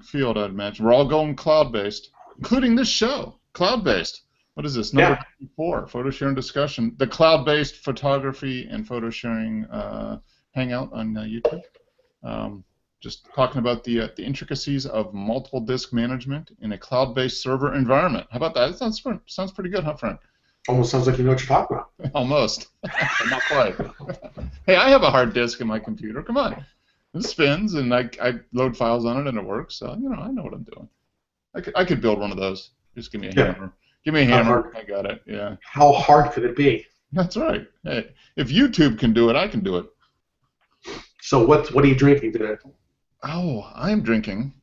field, I'd imagine. We're all going cloud-based, including this show. Cloud-based. What is this? Number Yeah. 4, photo sharing discussion. The cloud-based photography and photo sharing hangout on YouTube. Just talking about the intricacies of multiple disk management in a cloud-based server environment. How about that? That sounds pretty good, huh, Frank? Almost sounds like you know what you're talking about. Almost. Not quite. Hey, I have a hard disk in my computer. Come on. It spins, and I load files on it, and it works. So, I know what I'm doing. I could build one of those. Just give me a Yeah. hammer. Give me a How hammer. hard? I got it. Yeah. How hard could it be? That's right. Hey, if YouTube can do it, I can do it. So what are you drinking today? Oh, I'm drinking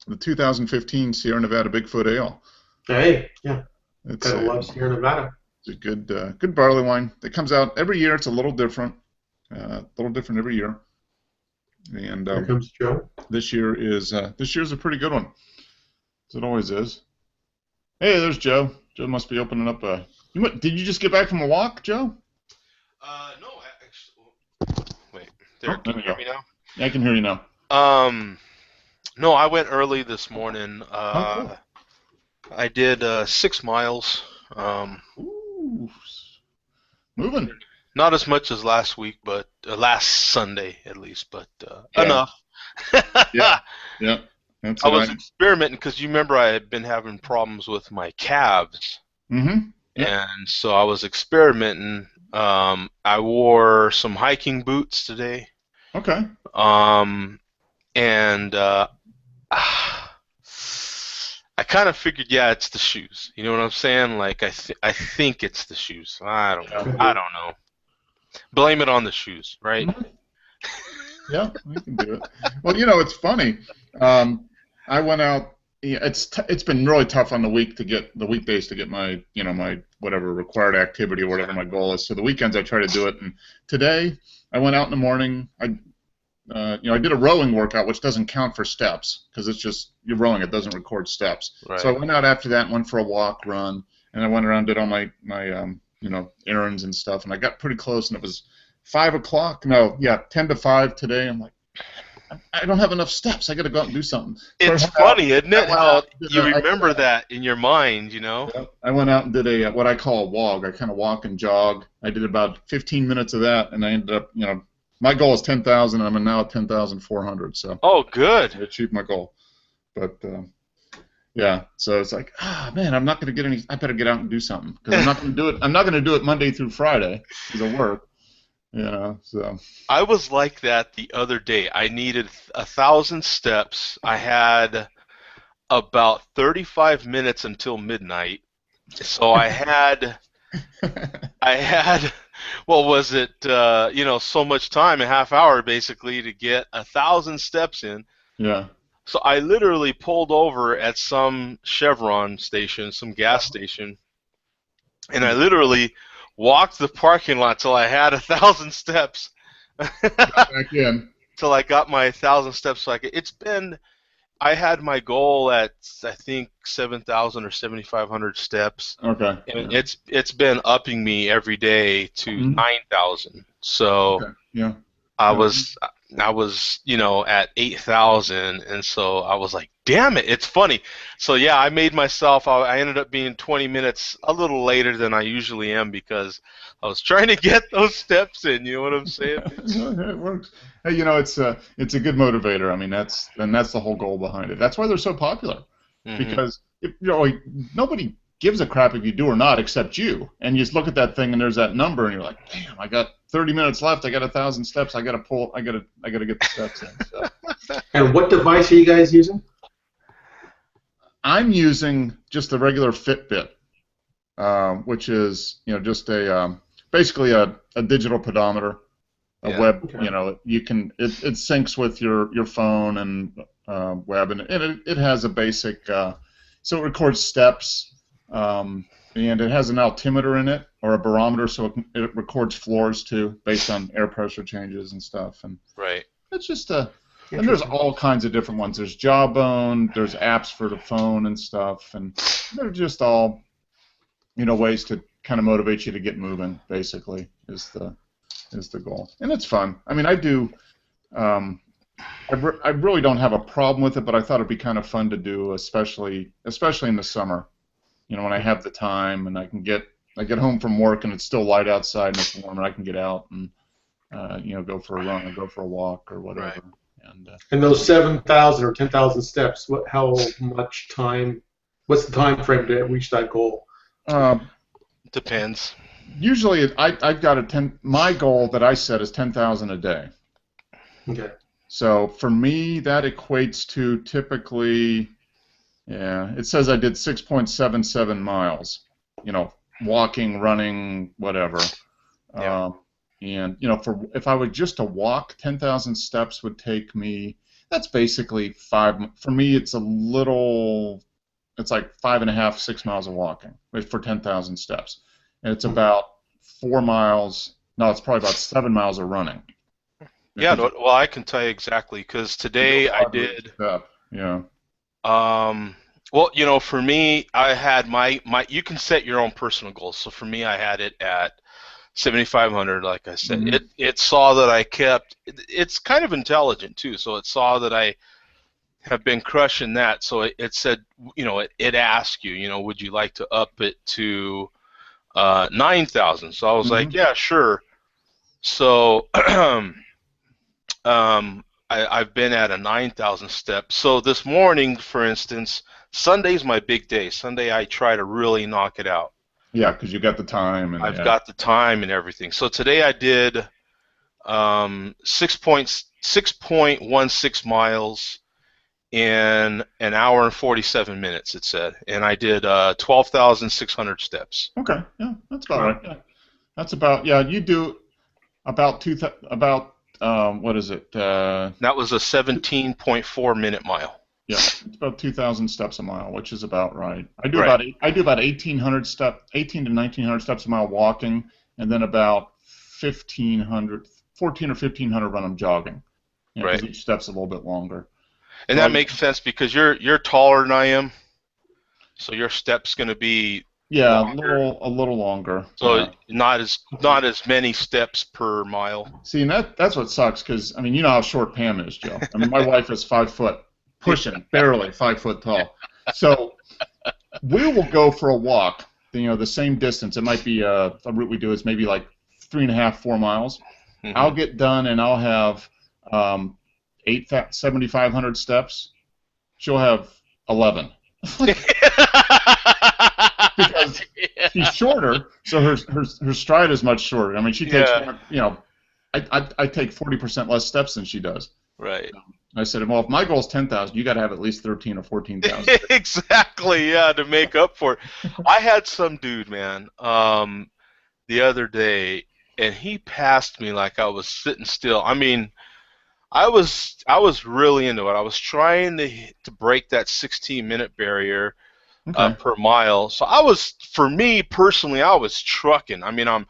the 2015 Sierra Nevada Bigfoot Ale. Hey, yeah. It's Gotta love Sierra Nevada. a good barley wine that comes out every year. It's a little different every year. And Here comes Joe. this year's a pretty good one, as it always is. Hey, there's Joe. Joe must be opening up a. Did you just get back from a walk, Joe? No, actually. Wait, there. Can you hear me now? Yeah, I can hear you now. No, I went early this morning. Cool. I did 6 miles. Ooh, moving. Not as much as last week, but last Sunday at least, but Yeah. enough. Yeah. Yeah. That's I what was experimenting because you remember I had been having problems with my calves, Mm-hmm. Yep. and so I was experimenting. I wore some hiking boots today, Okay. and I kind of figured, yeah, it's the shoes. You know what I'm saying? Like I think it's the shoes. I don't know. I don't know. Blame it on the shoes, right? Yeah, we can do it. Well, it's funny. I went out. Yeah, it's been really tough on the weekdays to get my my whatever required activity or whatever my goal is. So the weekends I try to do it. And today I went out in the morning. I did a rowing workout, which doesn't count for steps because it's just you're rowing. It doesn't record steps. Right. So I went out after that, and went for a walk, run, and I went around, did all my errands and stuff, and I got pretty close, and it was 5 o'clock. No, yeah, 10 to 5 today. I'm like, I don't have enough steps. I got to go out and do something. It's funny, isn't it? How you remember that in your mind, Yeah, I went out and did a what I call a wog. I kind of walk and jog. I did about 15 minutes of that, and I ended up, my goal is 10,000, and I'm now at 10,400. So. Oh, good. I achieved my goal, but yeah. So it's like, man, I'm not going to get any. I better get out and do something because I'm not going to do it. I'm not going to do it Monday through Friday because of work. So. I was like that the other day. I needed 1,000 steps. I had about 35 minutes until midnight. So I had, what was it? So much time, a half hour basically, to get 1,000 steps in. Yeah. So I literally pulled over at some Chevron station, some gas station, and I literally walked the parking lot till I had 1,000 steps. Back in. Till I got my 1,000 steps. I had my goal at I think 7,000 or 7,500 steps. Okay. And it's been upping me every day to 9,000. So okay. Yeah. I was at 8,000, and so I was like, damn it, it's funny. So yeah, I made myself. I ended up being 20 minutes a little later than I usually am because I was trying to get those steps in. You know what I'm saying? It works. Hey, it's a good motivator. I mean, that's the whole goal behind it. That's why they're so popular because nobody gives a crap if you do or not except you. And you just look at that thing and there's that number and you're like, damn, I got 30 minutes left. I got 1,000 steps. I got to get the steps in. So. And what device are you guys using? I'm using just a regular Fitbit, which is just a basically a digital pedometer, a web. Okay. You can it syncs with your phone and web, and it has a basic so it records steps. And it has an altimeter in it, or a barometer, so it records floors too, based on air pressure changes and stuff. And right. It's just and there's all kinds of different ones. There's Jawbone, there's apps for the phone and stuff, and they're just all ways to kind of motivate you to get moving. Basically, is the goal, and it's fun. I mean, I do I really don't have a problem with it, but I thought it'd be kind of fun to do, especially in the summer. You know, when I have the time and I get home from work and it's still light outside and it's warm and I can get out and go for a run or go for a walk or Right. whatever. And And those 7,000 or 10,000 steps, how much time? What's the time frame to reach that goal? uh, Depends. usually I've got my goal that I set is 10,000 a day. Okay. So for me, that equates to typically, yeah, it says I did 6.77 miles, walking, running, whatever. Yeah. And, if I were just to walk, 10,000 steps would take me, that's basically for me, it's like 5.5, 6 miles of walking for 10,000 steps. And it's about 4 miles, no, it's probably about 7 miles of running. Yeah, Because well, I can tell you exactly because you today go I 5 minutes a did. step. Yeah. Well, for me, I had my. You can set your own personal goals. So for me, I had it at 7,500. Like I said, Mm-hmm. it saw that I kept. It's kind of intelligent too. So it saw that I have been crushing that. So it said, it asked you, would you like to up it to 9,000? So I was like, Mm-hmm. yeah, sure. So I've been at a 9,000 steps. So this morning, for instance, Sunday's my big day. Sunday I try to really knock it out. Yeah, because you got the time and I've yeah. got the time and everything. So today I did 6.16 miles in an hour and 47 minutes, it said. And I did 12,600 steps. Okay, yeah, that's about Wow. right. Yeah. That's about You do about what is it? That was a 17.4-minute mile. Yeah, it's about 2,000 steps a mile, which is about right. Right. I do about 18 to 1,900 steps a mile walking, and then about 1,500, 14 or 1,500 when I'm jogging. Right. Because each step's a little bit longer. And So that makes sense because you're taller than I am, so your step's going to be yeah, longer. a little longer. So Yeah. not as many steps per mile. See, and that's what sucks because you know how short Pam is, Joe. My wife is 5 foot, pushing barely 5 foot tall. So we will go for a walk. The same distance. It might be a route we do is maybe like 3.5, 4 miles. Mm-hmm. I'll get done and I'll have 7,500 steps. She'll have 11. Because she's shorter, so her stride is much shorter. She takes, I take 40% less steps than she does. Right. I said, well, if my goal is 10,000, you got to have at least 13 or 14,000. Exactly, yeah, to make up for it. I had some dude, man, the other day, and he passed me like I was sitting still. I was really into it. I was trying to break that 16-minute barrier Okay. per mile. So for me personally, I was trucking. I'm That's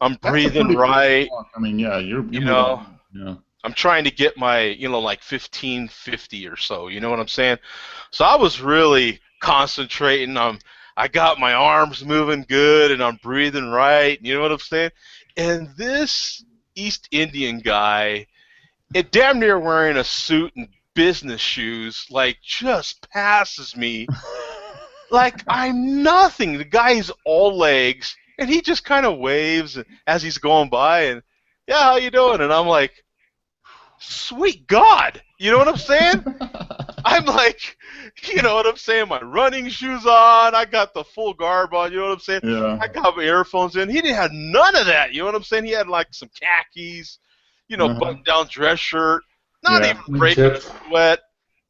a breathing pretty good right. walk. Yeah, you're You moving know, on. Yeah. I'm trying to get my, like 1550 or so. You know what I'm saying? So I was really concentrating. I got my arms moving good, and I'm breathing right. You know what I'm saying? And this East Indian guy, it damn near wearing a suit and business shoes, like just passes me like I'm nothing. The guy's all legs, and he just kind of waves as he's going by, and yeah, how you doing? And I'm like, sweet God, you know what I'm saying? I'm like, you know what I'm saying? My running shoes on, I got the full garb on, you know what I'm saying? Yeah. I got my earphones in. He didn't have none of that, you know what I'm saying? He had like some khakis, button-down dress shirt, not Yeah. even breaking a Wingtips. sweat.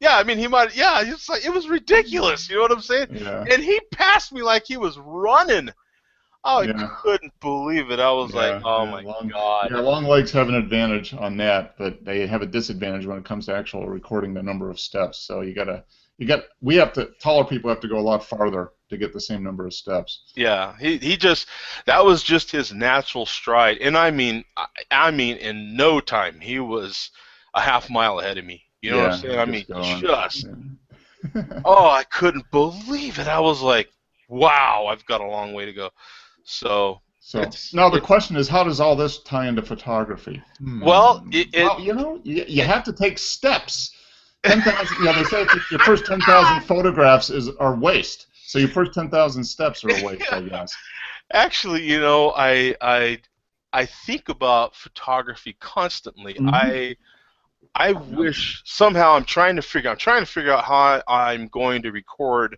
Yeah, he might. Yeah, it's like it was ridiculous. You know what I'm saying? Yeah. And he passed me like he was running. Oh, I Yeah. couldn't believe it. I was like, Yeah. oh Yeah. my God. Long legs have an advantage on that, but they have a disadvantage when it comes to actual recording the number of steps. So taller people have to go a lot farther to get the same number of steps. Yeah, he just that was just his natural stride, and in no time he was a half mile ahead of me. You know what I'm Yeah. saying? Just going. Just Yeah. oh, I couldn't believe it. I was like, wow, I've got a long way to go. So So now the question is, how does all this tie into photography? Well, Well, you have to take steps. 10,000. They say your first 10,000 photographs are waste. So your first 10,000 steps are a waste, I guess. Actually, I think about photography constantly. Mm-hmm. I wish somehow I'm trying to figure out how I'm going to record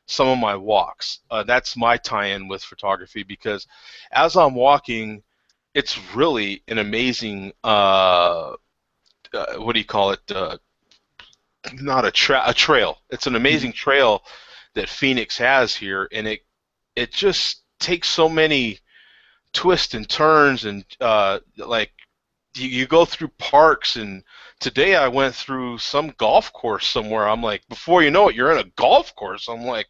some of my walks. That's my tie-in with photography, because as I'm walking, it's really an amazing what do you call it? Not a trail. It's an amazing trail that Phoenix has here, and it just takes so many twists and turns, and like you go through parks, and today I went through some golf course somewhere. I'm like, before you know it, you're in a golf course. I'm like,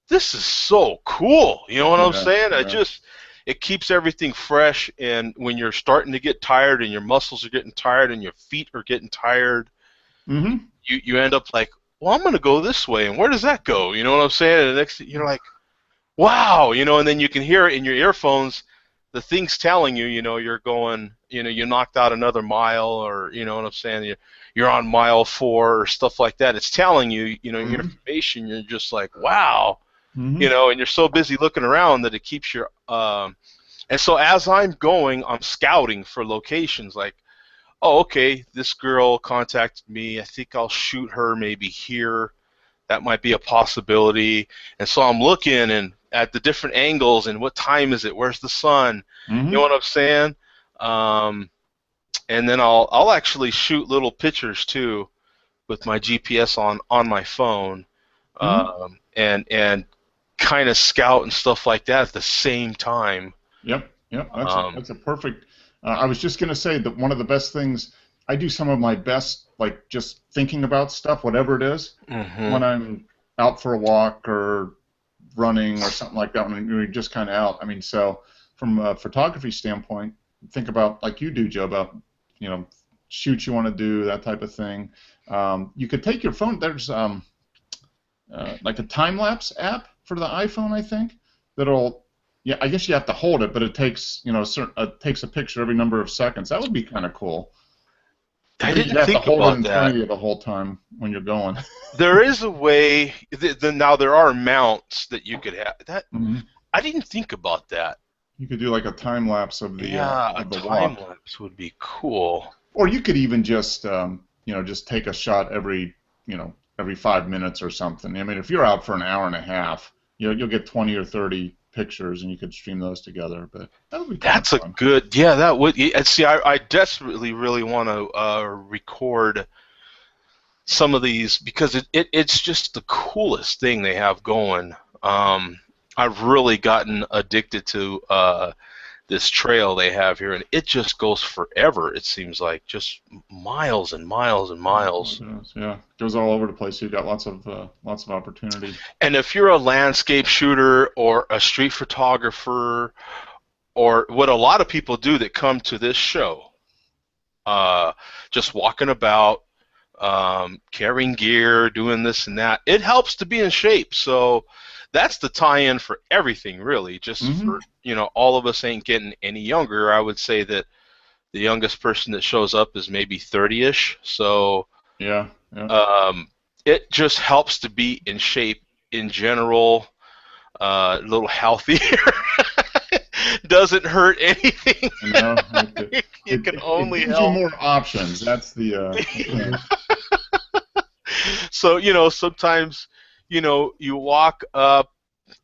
this is so cool. You know what I'm saying? Yeah. It keeps everything fresh, and when you're starting to get tired and your muscles are getting tired and your feet are getting tired, Mm-hmm. you end up like, well, I'm going to go this way, and where does that go? You know what I'm saying? And the next thing, you're like, wow, and then you can hear it in your earphones, the thing's telling you, you're going, you knocked out another mile, or, you know what I'm saying, you're on mile 4 or stuff like that. It's telling you, your information. You're just like, wow, and you're so busy looking around that it keeps your, and so as I'm going, I'm scouting for locations, like, oh, okay, this girl contacted me. I think I'll shoot her maybe here. That might be a possibility. And so I'm looking and at the different angles and what time is it? Where's the sun? You know what I'm saying? And then I'll actually shoot little pictures too with my GPS on my phone, and kind of scout and stuff like that at the same time. Yep. That's a perfect. I was just going to say that one of the best things, I do some of my best, like just thinking about stuff, whatever it is, when I'm out for a walk or running or something like that, when you're just kind of out. I mean, so from a photography standpoint, think about, like you do, Joe, about, shoots you want to do, that type of thing. You could take your phone, there's like a time-lapse app for the iPhone, I think, that'll, yeah, I guess you have to hold it, but it takes, takes a picture every number of seconds. That would be kind of cool. I didn't you have think to hold about it in that. front of you the whole time when you're going. There is a way. Now there are mounts that you could have. That I didn't think about that. You could do like a time lapse of the a of the time walk. lapse would be cool. Or you could even just just take a shot every 5 minutes or something. I mean, if you're out for an hour and a half, you'll get 20 or 30 pictures, and you could stream those together. But that would be kind That's of a fun. good. Yeah, that would. See, I desperately really want to record some of these, because it's just the coolest thing they have going. I've really gotten addicted to this trail they have here, and it just goes forever. It seems like just miles and miles and miles. Yeah, it goes all over the place. You've got lots of opportunity. And if you're a landscape shooter or a street photographer, or what a lot of people do that come to this show, just walking about, carrying gear, doing this and that, it helps to be in shape. So that's the tie-in for everything, really. Just for, all of us ain't getting any younger. I would say that the youngest person that shows up is maybe 30-ish. So Yeah. it just helps to be in shape in general, a little healthier. Doesn't hurt anything. No, it can only gives help. you more options. That's the. So, sometimes, you walk up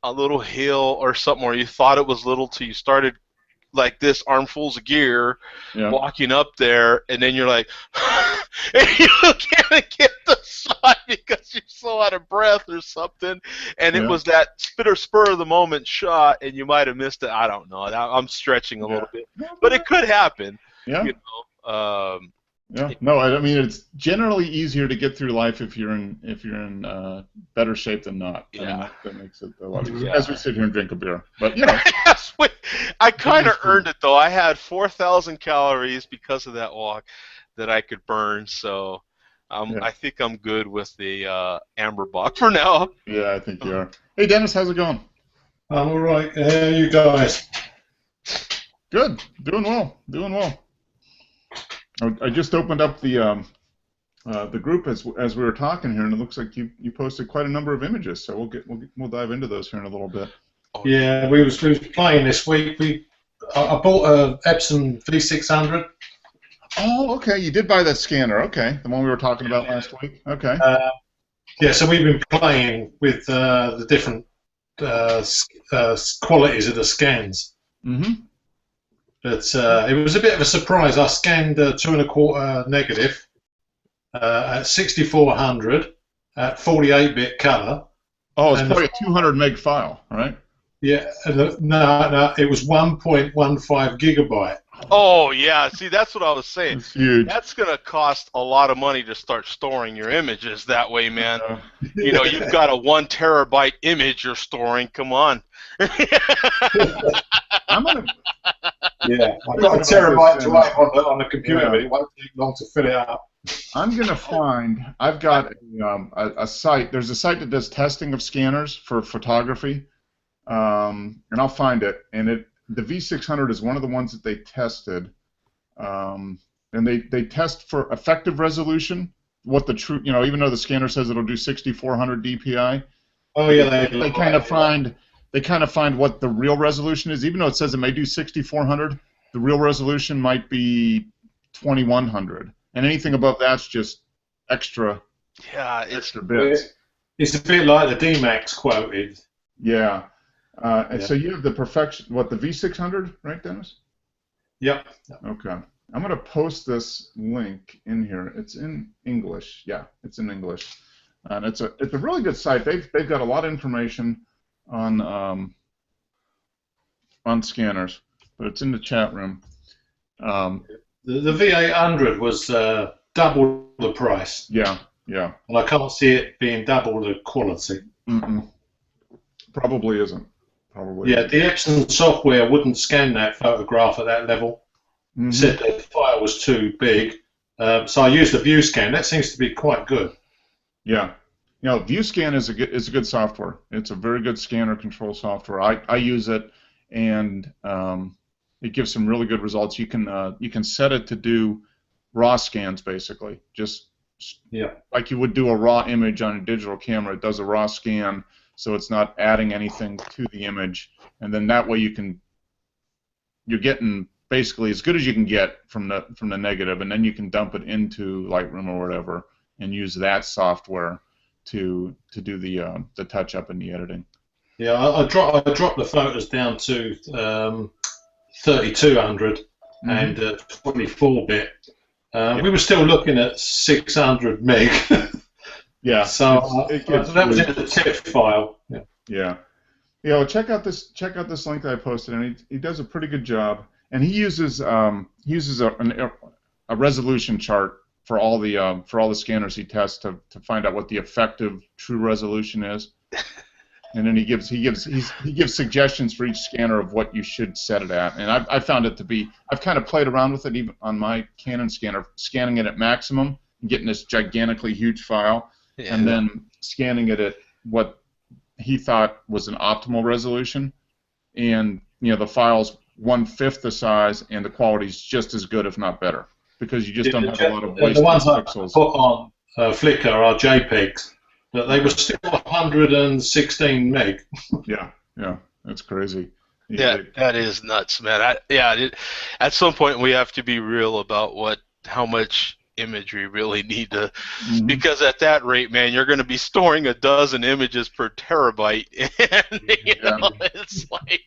a little hill or something where you thought it was little till you started like this, armfuls of gear, walking up there, and then you're like, and you can't get the shot because you're so out of breath or something, and it was that spur of the moment shot, and you might have missed it. I don't know. I'm stretching a little bit, but it could happen. Yeah. No, I mean, it's generally easier to get through life if you're in better shape than not. Yeah. I mean, that makes it a lot easier. As we sit here and drink a beer, but I kind of earned it though. I had 4,000 calories because of that walk that I could burn. So I think I'm good with the Amber Bock for now. Yeah, I think you are. Hey, Dennis, how's it going? I'm all right. How are you guys? Good. Doing well. Doing well. I just opened up the group as we were talking here, and it looks like you posted quite a number of images. So we'll dive into those here in a little bit. Yeah, we was playing this week. I bought a Epson V600. Oh, okay. You did buy that scanner. Okay, the one we were talking about last week. Okay. Yeah, so we've been playing with the different qualities of the scans. Mm-hmm. But it was a bit of a surprise. I scanned 2.25 negative at 6400 at 48-bit color. Oh, it's probably a 200 meg file, right? Yeah, no, it was 1.15 gigabyte. Oh yeah, see that's what I was saying. It's huge. That's gonna cost a lot of money to start storing your images that way, man. You know, you've got a 1 terabyte image you're storing. Come on. I'm gonna. Yeah, I've got a terabyte to write on the computer, but it won't take long to fill it up. I'm gonna find. I've got a site. There's a site that does testing of scanners for photography, and I'll find it. And the V600 is one of the ones that they tested, and they test for effective resolution. What the true, even though the scanner says it'll do 6400 DPI. Oh yeah, they kind of find what the real resolution is. Even though it says it may do 6400, the real resolution might be 2100, and anything above that's just extra. Yeah, extra bits. It's a bit like the D-Max quoted. Yeah. And so you have the perfection. What, the V600, right, Dennis? Yep. Okay. I'm going to post this link in here. It's in English. Yeah, it's in English, and it's a really good site. They've got a lot of information on scanners, but it's in the chat room. The V800 was double the price. Yeah, yeah. And I can't see it being double the quality. Probably isn't. Probably. Yeah, the Epson software wouldn't scan that photograph at that level. Said the file was too big, so I used the ViewScan. That seems to be quite good. Yeah, ViewScan is a good software. It's a very good scanner control software. I use it, and it gives some really good results. You can set it to do raw scans, basically, just like you would do a raw image on a digital camera. It does a raw scan, so it's not adding anything to the image, and then that way you're getting basically as good as you can get from the negative, and then you can dump it into Lightroom or whatever and use that software to do the touch up and the editing. Yeah, I dropped the photos down to 3200 and 24-bit. We were still looking at 600 meg. Yeah. So that was in the TIFF file. Yeah. Well, check out this link that I posted, and he does a pretty good job. And he uses a resolution chart for all the scanners he tests to find out what the effective true resolution is. And then he gives suggestions for each scanner of what you should set it at. And I found it to be, I've kind of played around with it even on my Canon scanner, scanning it at maximum and getting this gigantically huge file, and then scanning it at what he thought was an optimal resolution. And the file's 1/5 the size, and the quality's just as good, if not better, because you just don't have a lot of wasted the ones pixels. I put on Flickr are JPEGs, but they were still 116 meg. Yeah, that's crazy. Yeah, that is nuts, man. At some point we have to be real about how much imagery really need to, because at that rate, man, you're going to be storing a dozen images per terabyte, and it's like.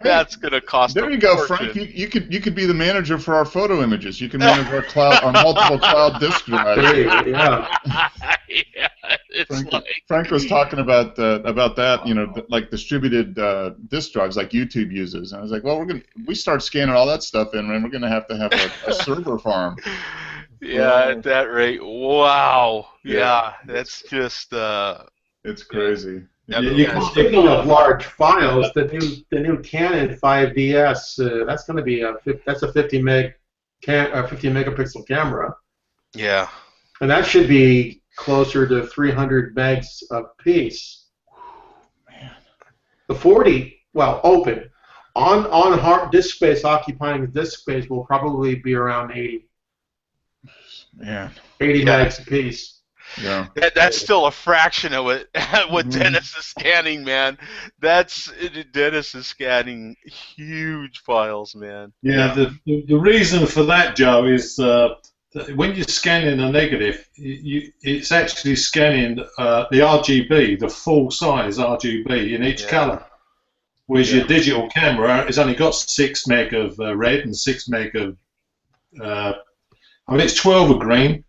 That's gonna cost. There you go, Frank. You could be the manager for our photo images. You can manage our multiple cloud disk drives. Frank was talking about that, like distributed disk drives, like YouTube uses. And I was like, well, we start scanning all that stuff in, and we're gonna have a server farm. Yeah, at that rate, wow. Yeah, that's just. It's crazy. Speaking of large files, the new Canon 5DS, that's going to be a 50 megapixel camera. Yeah. And that should be closer to 300 megs a piece. Man. The 40, open. On hard disk space, occupying disk space will probably be around 80. Yeah. 80 megs a piece. Yeah. That's still a fraction of what Dennis is scanning, man. Dennis is scanning huge files, man. Yeah, the reason for that, Joe, is that when you're scanning a negative, it's actually scanning the RGB, the full size RGB in each colour. Whereas your digital camera has only got 6 meg of red and 6 meg of, I mean, it's 12 of green.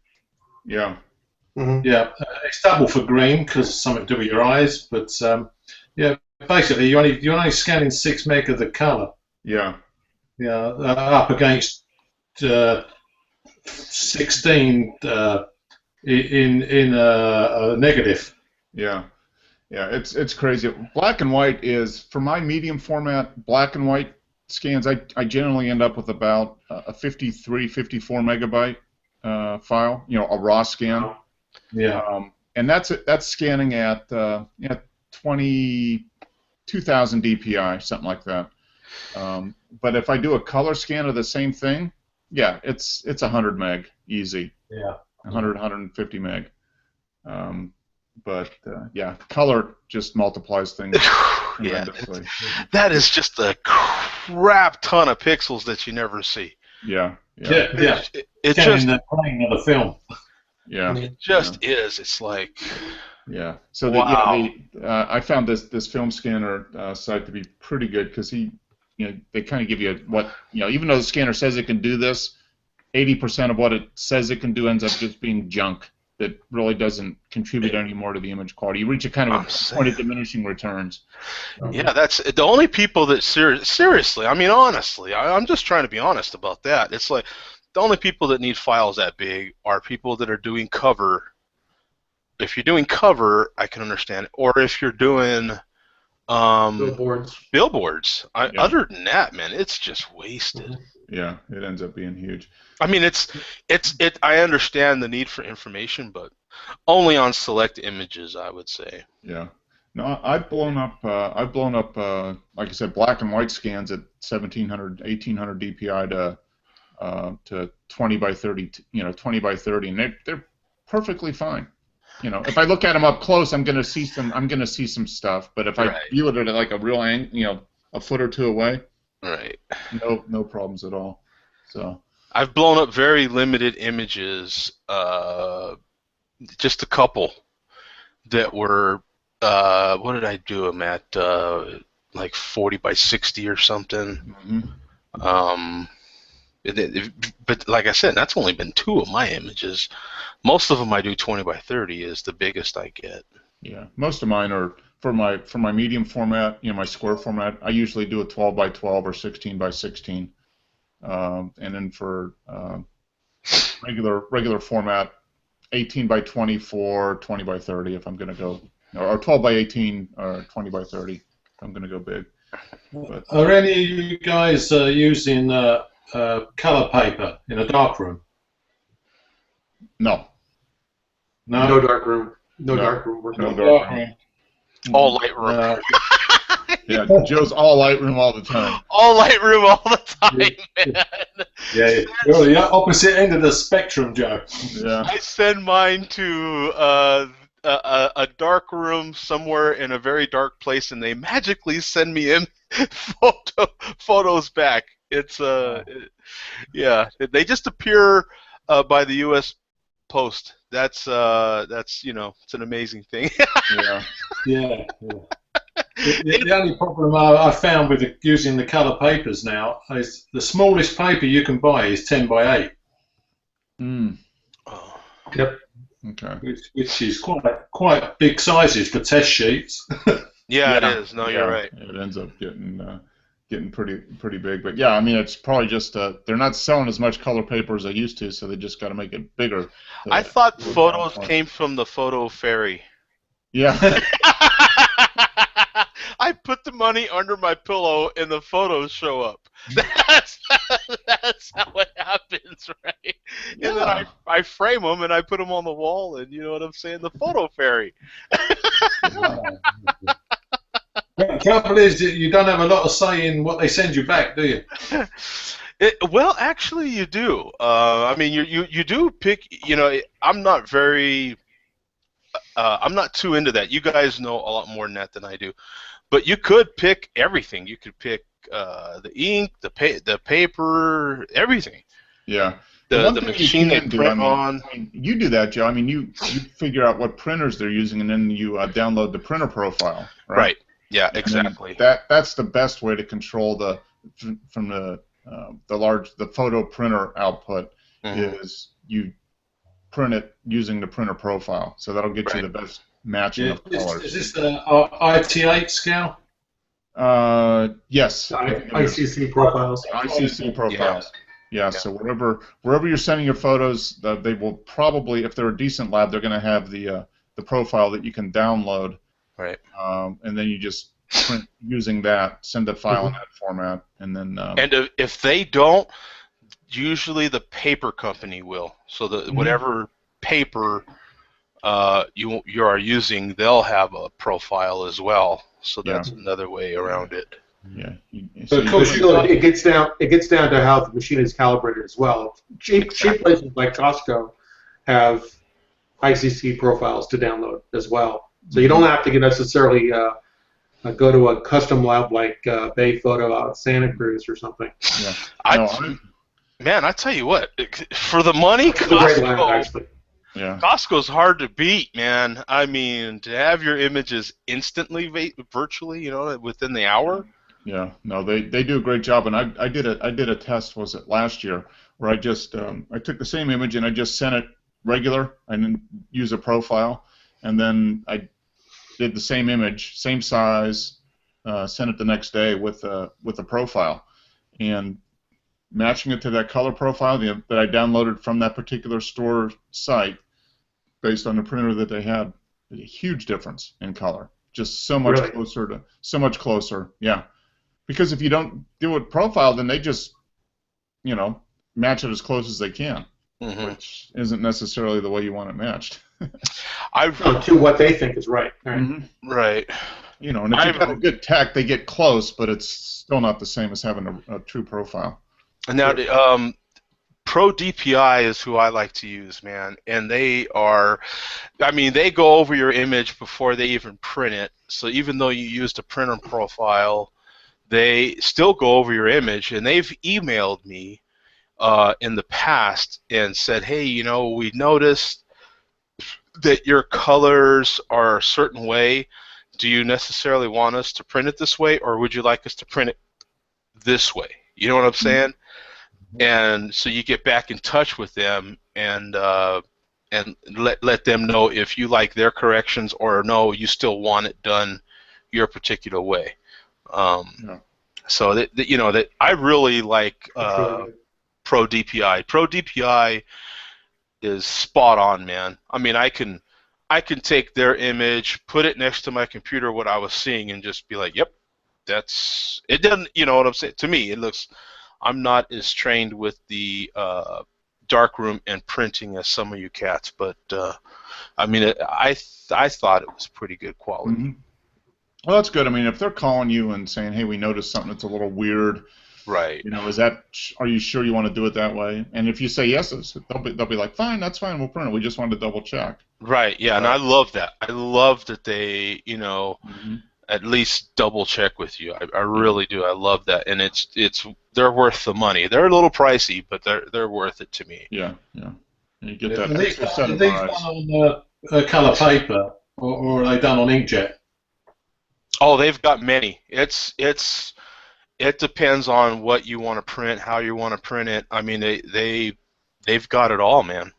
Yeah. Mm-hmm. Yeah, it's double for green because it's something to do with your eyes. But yeah, basically you're only scanning 6 meg of the colour. Yeah. Yeah, up against 16 in a negative. Yeah. Yeah, it's crazy. Black and white is, for my medium format black and white scans, I generally end up with about a 53, 54 megabyte file, a raw scan. Yeah. And that's scanning at 22,000 dpi, something like that. But if I do a color scan of the same thing, yeah, it's 100 meg, easy. Yeah. 100, 150 meg. But yeah, color just multiplies things tremendously. That is just a crap ton of pixels that you never see. Yeah. It Scanning just the plane of the film. Yeah. It just is. It's like. Yeah. So wow. I found this film scanner site to be pretty good because they kind of give you even though the scanner says it can do this, 80% of what it says it can do ends up just being junk that really doesn't contribute any more to the image quality. You reach a kind of a point of diminishing returns. Yeah, that's the only people that seriously. I mean, honestly, I'm just trying to be honest about that. It's like the only people that need files that big are people that are doing cover. If you're doing cover, I can understand it. Or if you're doing billboards. Other than that, man, it's just wasted. Mm-hmm. Yeah, it ends up being huge. I mean, I understand the need for information, but only on select images, I would say. Yeah. No, I've blown up, like I said, black and white scans at 1700, 1800 DPI to 20 by 30, 20 by 30, and they're perfectly fine. If I look at them up close, I'm gonna see some stuff. But if I view it at like a real angle, a foot or two away, right, no problems at all. So I've blown up very limited images, just a couple that were. What did I do them at? Like 40 by 60 or something. Mm-hmm. But like I said, that's only been 2 of my images. Most of them I do 20 by 30 is the biggest I get. Yeah, most of mine are for my medium format, my square format. I usually do a 12 by 12 or 16 by 16, and then for regular format, 18 by 24, 20 by 30 if I'm going to go, or 12 by 18 or 20 by 30 if I'm going to go big. But, are any of you guys using color paper in a darkroom? No. No darkroom. No darkroom. No darkroom. All Lightroom. Yeah, Joe's all Lightroom all the time. All Lightroom all the time, man. Yeah, you're the opposite end of the spectrum, Joe. Yeah. I send mine to a dark room somewhere in a very dark place, and they magically send me in photos back. It's yeah, they just appear by the U.S. Post. That's it's an amazing thing. Yeah. The only problem I found with using the colour papers now is the smallest paper you can buy is 10 by 8. Oh. Yep. Okay. Which is quite big sizes for test sheets. Yeah, it is. No, you're right. It ends up getting pretty big. But yeah, I mean, it's probably just they're not selling as much color paper as they used to, so they just got to make it bigger. I thought photos came from the photo fairy. Yeah. I put the money under my pillow and the photos show up. That's how it happens, right? Yeah. And then I frame them and I put them on the wall, and you know what I'm saying? The photo fairy. The trouble is that you don't have a lot of say in what they send you back, do you? Well, actually, you do. I mean, you do pick. You know, I'm not too into that. You guys know a lot more than that than I do. But you could pick everything. You could pick the ink, the paper, everything. Yeah. The The one the thing you machine they can do, print on. I mean, you do that, Joe. I mean, you figure out what printers they're using, and then you download the printer profile, right? Right. Yeah. And then Exactly. that's the best way to control from the photo printer output Mhm. is you print it using the printer profile. So that'll get you Right. the best matching Yeah. of Is colors. this the IT8 scale? Yes, I think it is. ICC profiles. ICC profiles. Yeah, Yeah. so wherever you're sending your photos, they will probably, if they're a decent lab, they're going to have the profile that you can download, Right. and then you just print using that, send a file in that format, and then And if they don't, usually the paper company will. So whatever paper you are using, they'll have a profile as well. So yeah, that's another way around it. yeah. So of you course can- Still, it gets down to how the machine is calibrated as well. Cheap places like Costco have ICC profiles to download as well. So you don't have to necessarily go to a custom lab like Bay Photo out of Santa Cruz or something. yeah. I tell you what, for the money, It's a great lab, Costco, actually. Yeah. Costco's hard to beat, man. I mean, to have your images instantly, virtually, within the hour. Yeah, no, they do a great job, and I did a test. Was it last year where I just I took the same image and I just sent it regular. I didn't use a profile, and then I did the same image, same size, sent it the next day with a profile, and matching it to that color profile that I downloaded from that particular store site based on the printer that they had, a huge difference in color. Just so much Really? closer. Yeah. Because if you don't do a profile, then they just, match it as close as they can, which isn't necessarily the way you want it matched. To what they think is right. Right. Mm-hmm. Right. And if you've got a good tech, they get close, but it's still not the same as having a true profile. And now, Pro DPI is who I like to use, man, and they go over your image before they even print it. So even though you used a printer profile, they still go over your image, and they've emailed me in the past and said, hey, we noticed that your colors are a certain way. Do you necessarily want us to print it this way, or would you like us to print it this way? You know what I'm saying? Mm-hmm. And so you get back in touch with them and let them know if you like their corrections or no, you still want it done your particular way. So that I really like Pro DPI. Pro DPI is spot on, man. I mean, I can take their image, put it next to my computer, what I was seeing, and just be like, yep, that's it. Doesn't, you know what I'm saying? To me, it looks. I'm not as trained with the darkroom and printing as some of you cats, but I mean, I thought it was pretty good quality. Mm-hmm. Well, that's good. I mean, if they're calling you and saying, "Hey, we noticed something that's a little weird," right? Are you sure you want to do it that way? And if you say yes, they'll be like, "Fine, that's fine. We'll print it. We just wanted to double check." Right. Yeah, and I love that. I love that they, mm-hmm. at least double check with you. I really do. I love that, and they're worth the money. They're a little pricey, but they're worth it to me. Yeah. You get that Are extra set of these eyes. done on color paper, or are they done on inkjet? Oh, they've got many. It depends on what you want to print, how you want to print it. I mean, they've got it all, man.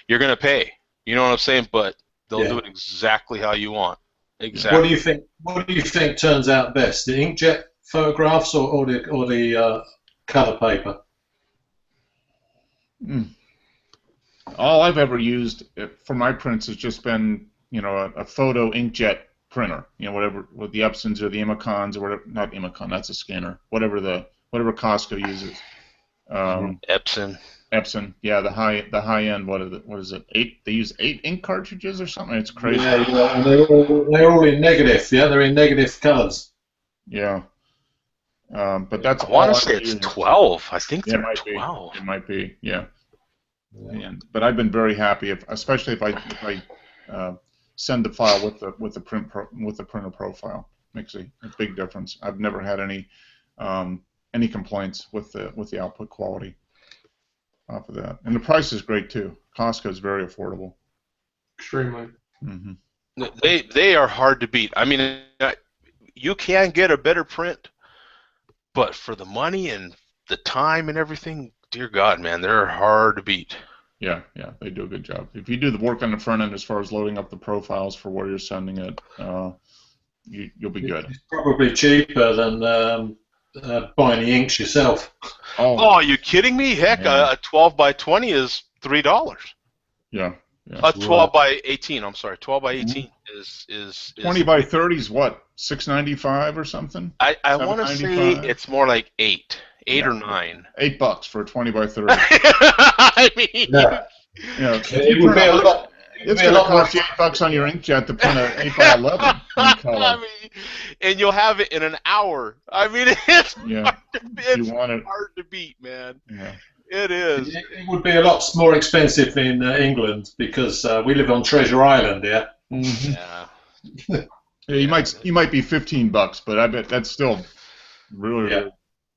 You're gonna pay. You know what I'm saying? But they'll do it exactly how you want. Exactly. What do you think turns out best, the inkjet photographs or the color paper? All I've ever used for my prints has just been, a photo inkjet printer. Whatever with the Epsons or the Imicons or whatever. Not Imicon, that's a scanner. Whatever Costco uses. Epson. Epson, yeah, the high end. What is it? 8? They use 8 ink cartridges or something. It's crazy. Yeah, yeah, and they're all in negative. Yeah, they're in negative colours. Yeah. But that's I want all to I say it's use. 12. I think Yeah, it they're might be. 12. It might be. Yeah. Yeah. But I've been very happy, especially if I send the file with the printer profile. Makes a big difference. I've never had any complaints with the output quality off of that, and the price is great too. Costco is very affordable. Extremely. Hmm. They are hard to beat. I mean, you can get a better print, but for the money and the time and everything, dear God, man, they're hard to beat. Yeah, they do a good job. If you do the work on the front end as far as loading up the profiles for where you're sending it, you'll be good. It's probably cheaper than buying the inks yourself. Oh, are you kidding me? Heck, man. a 12 by 20 is $3. Yeah. A 12 by 18. I'm sorry, 12 by 18 is 20 by 30 is what, $6.95 or something? I want to say it's more like 8 or 9. $8 for a 20 by 30. I mean, Yeah. It would be a lot. It's going to cost you $8 on your inkjet to print an 8 by 11 in color. I mean, and you'll have it in an hour. I mean, it's hard to beat, man. Yeah. It is. It would be a lot more expensive in England because we live on Treasure Island here. Mm-hmm. Yeah. Yeah, you might be $15, but I bet that's still really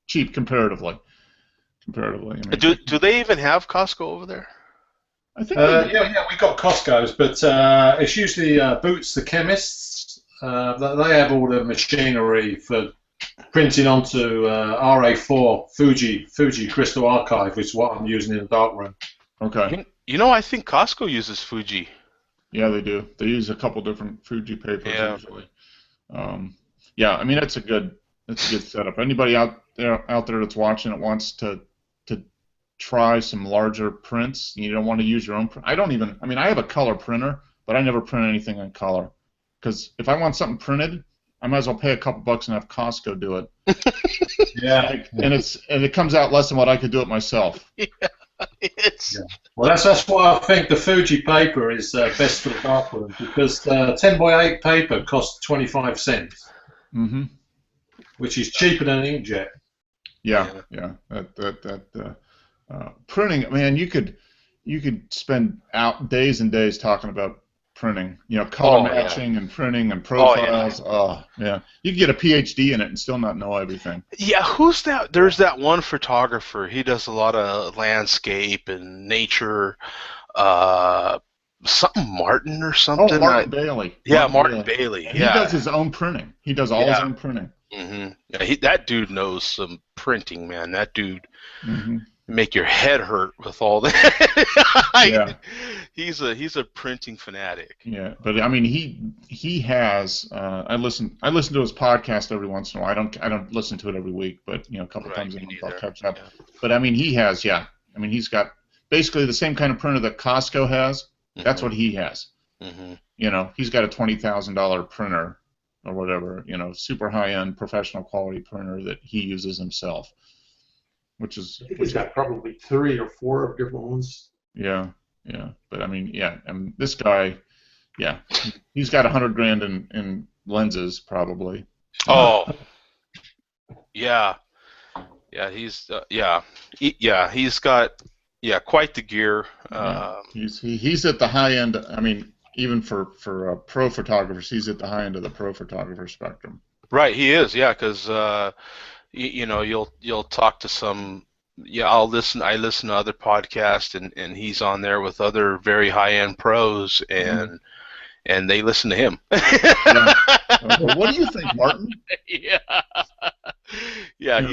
cheap comparatively. I mean, Do they even have Costco over there? I think yeah, we got Costco's, but it's usually Boots the chemists. They have all the machinery for printing onto RA4 Fuji Crystal Archive, which is what I'm using in the darkroom. Okay. You know, I think Costco uses Fuji. Yeah, they do. They use a couple different Fuji papers usually. Yeah, I mean that's a good setup. Anybody out there that's watching that wants to try some larger prints, you don't want to use your own print. I mean I have a color printer, but I never print anything in color because if I want something printed, I might as well pay a couple bucks and have Costco do it. Yeah. And it comes out less than what I could do it myself. Yeah. Well, that's why I think the Fuji paper is best for the darkroom because 10 by 8 paper costs 25 cents, which is cheaper than an inkjet. Yeah. Printing, man, you could spend days and days talking about printing. Color matching and printing and profiles. Yeah. You could get a PhD in it and still not know everything. Yeah, who's that? There's that one photographer. He does a lot of landscape and nature. Something Martin or something. Oh, Martin Bailey. Yeah, Martin Bailey. He does his own printing. He does all his own printing. Yeah, that dude knows some printing, man. That dude make your head hurt with all that. He's a printing fanatic. Yeah, but I mean he has. I listen to his podcast every once in a while. I don't listen to it every week, but a couple times a month I'll catch up. Yeah. But I mean he has. Yeah, I mean he's got basically the same kind of printer that Costco has. That's what he has. He's got a $20,000 printer or whatever. Super high-end professional quality printer that he uses himself. He's got probably 3 or 4 of different ones. Yeah. But I mean, and this guy, he's got $100,000 in lenses probably. Oh. Yeah. He's he's got quite the gear. He's at the high end. I mean, even for pro photographers, he's at the high end of the pro photographer spectrum. Right, he is. Yeah, because you'll talk to some. Yeah, I listen to other podcasts, and he's on there with other very high-end pros, and they listen to him. What do you think, Martin? He's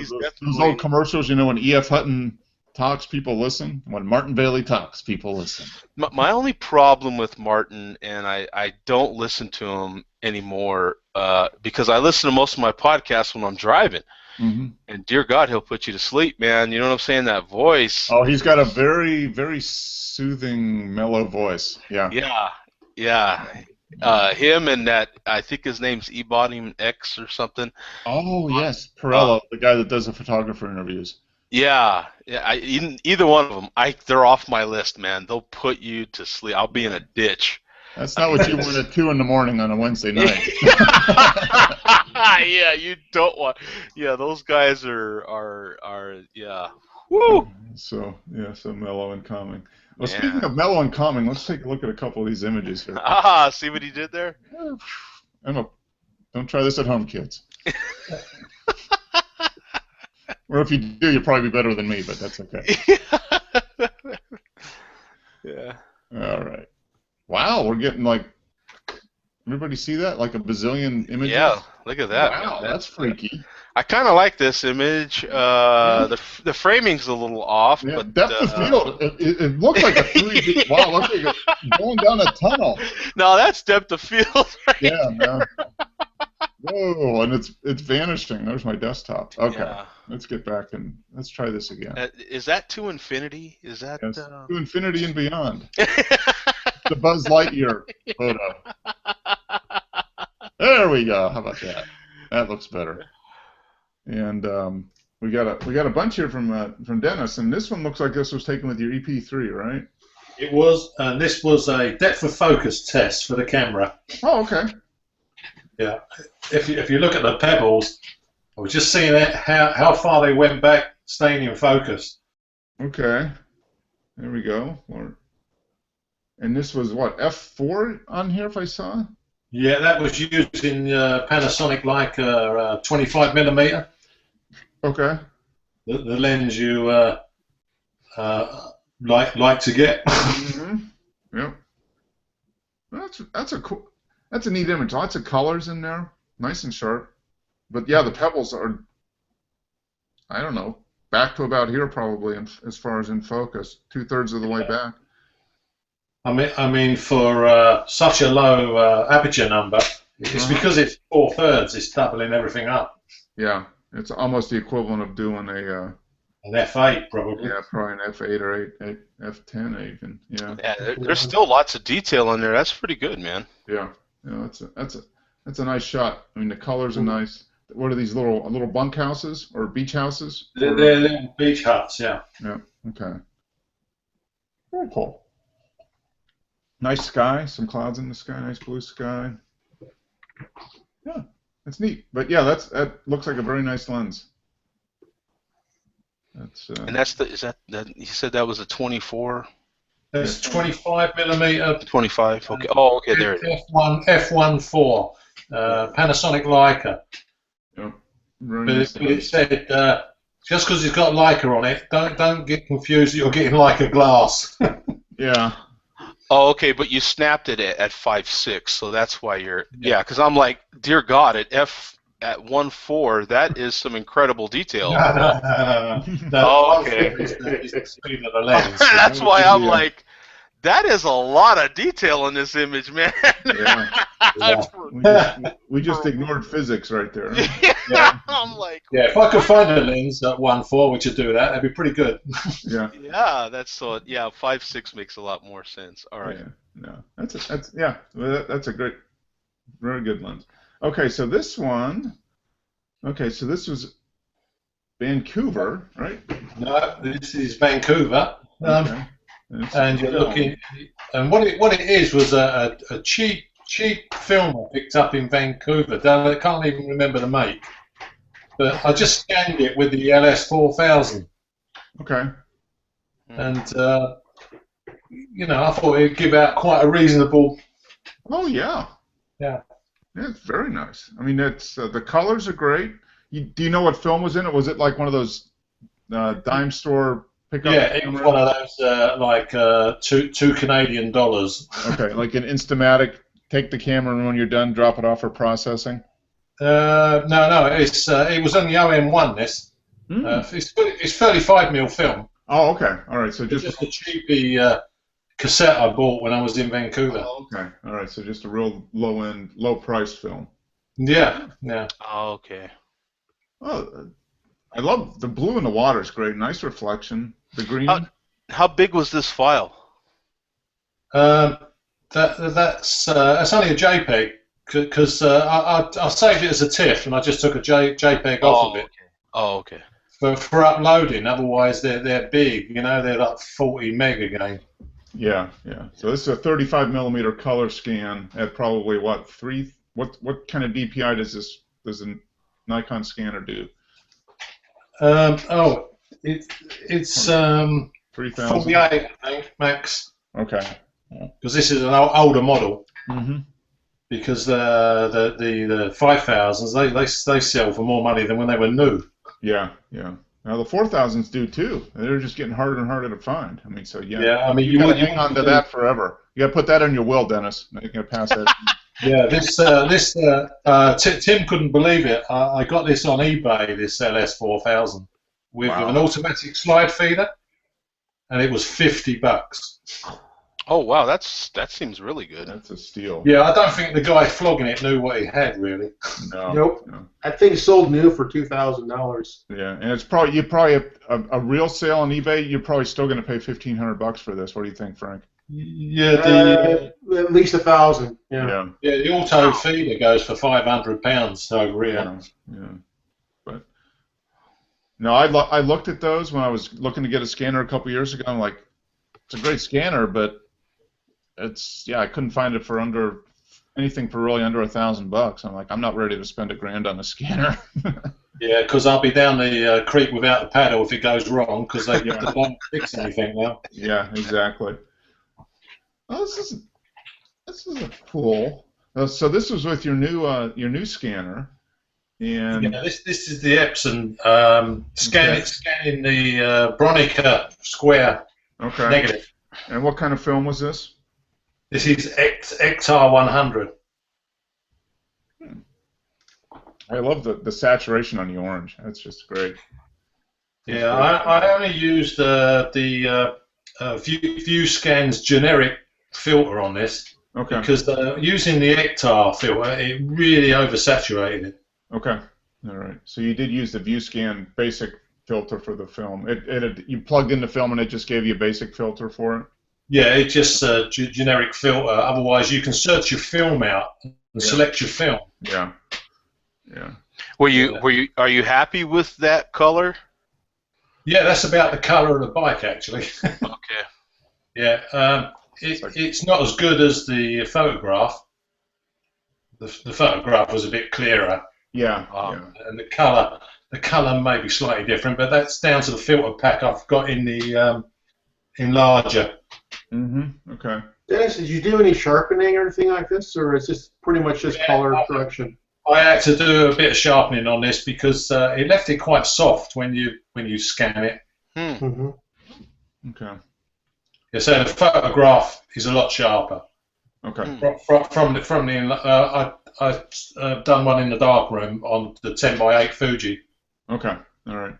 those old commercials. When E.F. Hutton talks, people listen. When Martin Bailey talks, people listen. My only problem with Martin, and I don't listen to him anymore because I listen to most of my podcasts when I'm driving. And dear God, he'll put you to sleep, man. You know what I'm saying? That voice. Oh, he's got a very, very soothing, mellow voice. Yeah. Him and that, I think his name's Ebonim X or something. Oh, yes. Perello, the guy that does the photographer interviews. Yeah, yeah. Either one of them, they're off my list, man. They'll put you to sleep. I'll be in a ditch. That's not what you want at 2 in the morning on a Wednesday night. Yeah, you don't want. Yeah, those guys are yeah. Woo, So yeah, so mellow and calming. Well, speaking man. of mellow and calming, let's take a look at a couple of these images here. Ah, see what he did there? Don't try this at home, kids. Or if you do, you'll probably be better than me, but that's okay. Yeah. All right. Wow, we're getting like. Everybody see that? Like a bazillion images? Yeah, look at that. Wow, that's freaky. I kind of like this image. The framing's a little off, Yeah, but depth of field. It looks like a 3D. Wow, looks like it's going down a tunnel. no, that's depth of field. Right? Yeah, man. Whoa, and it's vanishing. There's my desktop. Okay, Yeah. let's get back and let's try this again. Is that to infinity? Is that Yes, to infinity and beyond. The Buzz Lightyear photo. There we go. How about that? That looks better. And we got a bunch here from Dennis, and this one looks like this was taken with your EP3, right? It was, and this was a depth of focus test for the camera. Oh, okay. Yeah. If you look at the pebbles, I was just seeing how far they went back, staying in focus. Okay. There we go. And this was what, F4 on here, if I saw? Yeah, that was using Panasonic Leica 25mm. Okay. The lens you like to get. Mm-hmm. Yep. That's a neat image. Lots of colors in there, nice and sharp. But yeah, the pebbles are, I don't know, back to about here probably, as far as in focus, 2/3 of the way back. I mean, for such a low aperture number, it's because it's 4/3. It's doubling everything up. Yeah, it's almost the equivalent of doing an f8 probably. Yeah, probably an f8 or f10 even. Yeah. Yeah, there's still lots of detail in there. That's pretty good, man. Yeah. That's a nice shot. I mean, the colors are nice. What are these little bunkhouses or beach houses? They're little beach huts. Yeah. Yeah. Okay. Very cool. Nice sky, some clouds in the sky, nice blue sky. Yeah, that's neat. But yeah, that looks like a very nice lens. That's and that's that you said that was a 24? That's 25mm. 25. Okay. Oh, okay. There it is. F1.4 Panasonic Leica. Yep. But it said just because it's got Leica on it, don't get confused. You're getting Leica glass. Yeah. Oh, okay, but you snapped it at 5.6, so that's why you're because I'm like, dear God, at 1.4, that is some incredible detail. No, okay. Is the speed of the lens. That's why I'm like, that is a lot of detail in this image, man. Yeah. We just ignored physics right there. Yeah. I'm like, yeah, if I could find a lens at 1.4 which would do that, that'd be pretty good. Yeah. Yeah, that's so. Yeah, 5.6 makes a lot more sense. All right. Yeah. No, that's a great, very good lens. Okay, so this one. Okay, so this was Vancouver, right? No, this is Vancouver. Okay. And you're looking, and what it is was a cheap film I picked up in Vancouver. I can't even remember the make, but I just scanned it with the LS4000. Okay. And I thought it'd give out quite a reasonable. Oh yeah. Yeah. Yeah, it's very nice. I mean, it's the colors are great. Do you know what film was in it? Was it like one of those dime store pickup? Yeah, it was one of those like $2 Canadian. Okay, like an Instamatic. Take the camera and when you're done, drop it off for processing. No, it was on the OM1. This it's 35mm film. Oh, okay. All right. So just a cheapy cassette I bought when I was in Vancouver. Oh, okay. All right. So just a real low-end, low-price film. Yeah. Oh, okay. Oh, I love the blue in the water. Is great. Nice reflection. The green. How big was this file? That's only a JPEG because I saved it as a TIFF and I just took a JPEG off of it. Okay. Oh, okay. for uploading. Otherwise, they're big. You know, they're like 40 meg again. Yeah, yeah. So this is a 35 millimeter color scan at probably what what kind of DPI does a Nikon scanner do? It's 3000. 48, I think, max. Okay. Because this is an older model. Mm-hmm. Because the 5000s they sell for more money than when they were new. Yeah, yeah. Now the 4000s do too. They're just getting harder and harder to find. I mean, so yeah. Yeah, I mean you gotta hang on to that forever. You gotta put that in your will, Dennis. You can pass that. Yeah, Tim couldn't believe it. I got this on eBay, this LS4000, with an automatic slide feeder, and it was $50. Oh wow, that seems really good. That's a steal. Yeah, I don't think the guy flogging it knew what he had really. No. Nope. No. That thing sold new for $2,000. Yeah, and it's probably a real sale on eBay. You're probably still going to pay $1,500 for this. What do you think, Frank? Yeah, at least 1,000. Yeah. Yeah, the auto feeder goes for £500 over here. Yeah. But no, I looked at those when I was looking to get a scanner a couple years ago. I'm like, it's a great scanner, but I couldn't find it for anything for really under $1,000. I'm like, I'm not ready to spend $1,000 on a scanner. Yeah, because I'll be down the creek without the paddle if it goes wrong, because they don't fix anything now. Yeah, exactly. Oh, this is cool. So this was with your new scanner, and yeah, this is the Epson scanning the Bronica square negative. And what kind of film was this? This is XR 100. I love the saturation on the orange. That's just great. Yeah, I only used the ViewScan's generic filter on this. Okay. Because using the Hectare filter, it really oversaturated it. Okay. All right. So you did use the ViewScan basic filter for the film. You plugged in the film and it just gave you a basic filter for it? Yeah, it's just a generic filter. Otherwise, you can search your film out and select your film. Yeah. Yeah. Are you happy with that color? Yeah, that's about the color of the bike, actually. Okay. Yeah. It's not as good as the photograph. The photograph was a bit clearer. Yeah. And the color may be slightly different, but that's down to the filter pack I've got in the enlarger. Mm-hmm. Okay. Dennis, did you do any sharpening or anything like this, or is this pretty much just color correction? I had to do a bit of sharpening on this because it left it quite soft when you scan it. Mm-hmm. Okay. Yeah, so the photograph is a lot sharper. Okay. I've done one in the darkroom on the 10x8 Fuji. Okay. All right.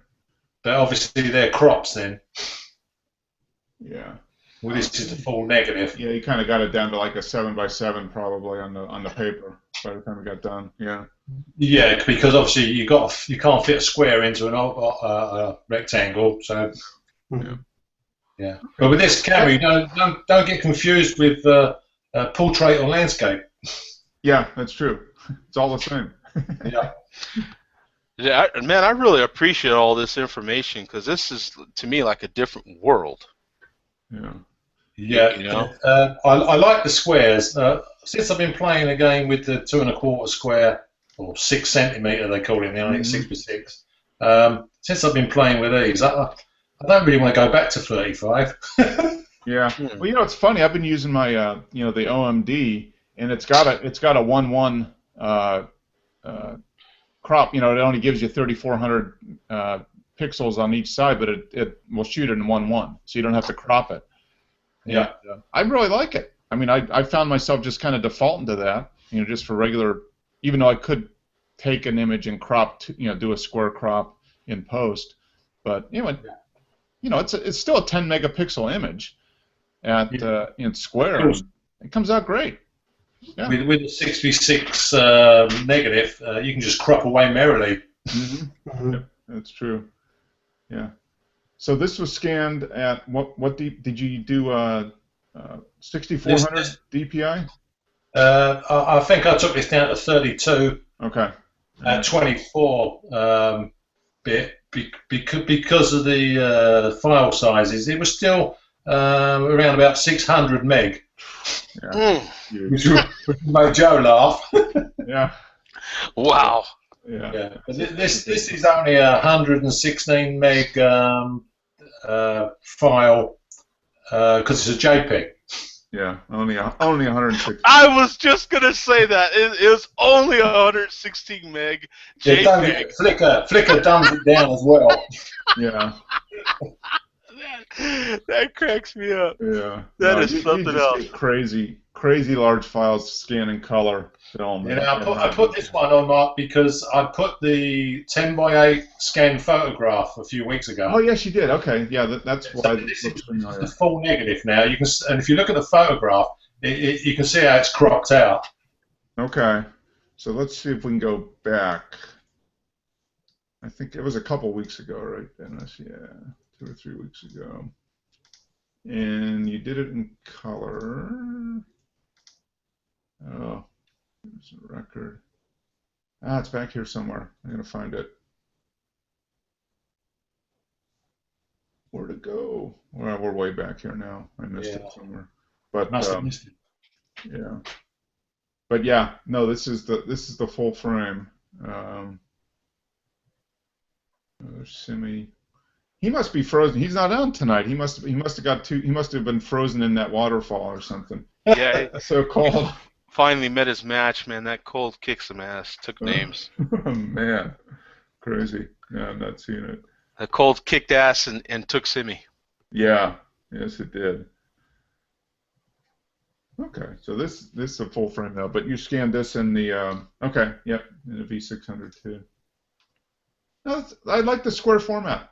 But obviously they're crops then. Yeah. Well, this is the full negative. Yeah, you kind of got it down to like a 7x7 probably on the paper by the time we got done. Yeah. Yeah, because obviously you can't fit a square into a rectangle, so. Yeah. But with this camera, you don't get confused with portrait or landscape. Yeah, that's true. It's all the same. Yeah. Yeah, man, I really appreciate all this information because this is to me like a different world. Yeah. Yeah. You know? I like the squares. Since I've been playing the game with the 2 1/4 square or 6 centimeter, they call it now, 6x6. Since I've been playing with these, I don't really want to go back to 35. Yeah. Well, it's funny. I've been using my, the OMD, and it's got a 1:1 crop. It only gives you 3,400 pixels on each side, but it will shoot it in 1:1, so you don't have to crop it. Yeah. I really like it. I mean, I found myself just kind of defaulting to that, just for regular. Even though I could take an image and crop, do a square crop in post, but it's still a 10 megapixel image at in square. It comes out great. Yeah. With a 6x6 negative, you can just crop away merrily. Mm-hmm. Yep, that's true. Yeah. So this was scanned at what did you do? 6,400 DPI. I think I took this down to 32. Okay. At 24 bit, because of the file sizes, it was still around about 600 meg, Yeah. which made Joe laugh. Yeah. Wow. Yeah. Yeah, but this is only a 116 meg file because it's a JPEG. Yeah. Only 160. I was just gonna say that it was only 116 meg Yeah, JPEG. Flickr dumbs it down as well. Yeah. That cracks me up. Yeah. That is you something just else. get crazy large files scanned in color film. You know, I put this one on, Mark, because I put the 10x8 scan photograph a few weeks ago. Oh yes, you did. Okay, yeah, that's why This it looks is familiar. the full negative now. You can, and if you look at the photograph, you can see how it's cropped out. Okay, so let's see if we can go back. I think it was a couple weeks ago, right, Dennis? Yeah, 2 or 3 weeks ago. And you did it in color. Oh, there's a record. Ah, it's back here somewhere. I'm gonna find it. Where'd it go? Well, we're way back here now. I missed it somewhere. But Must have missed it. yeah. But yeah, no, this is the full frame. There's Simi. He must be frozen. He's not on tonight. He must have got too. He must have been frozen in that waterfall or something. Yeah, So cold. finally met his match, man. That cold kicked some ass. Took names. Oh man, crazy. Yeah, I'm not seeing it. The cold kicked ass and took Simi. Yeah, yes, it did. Okay, so this is a full frame now, but you scanned this in the okay, yep, in the V600 too. No, I like the square format.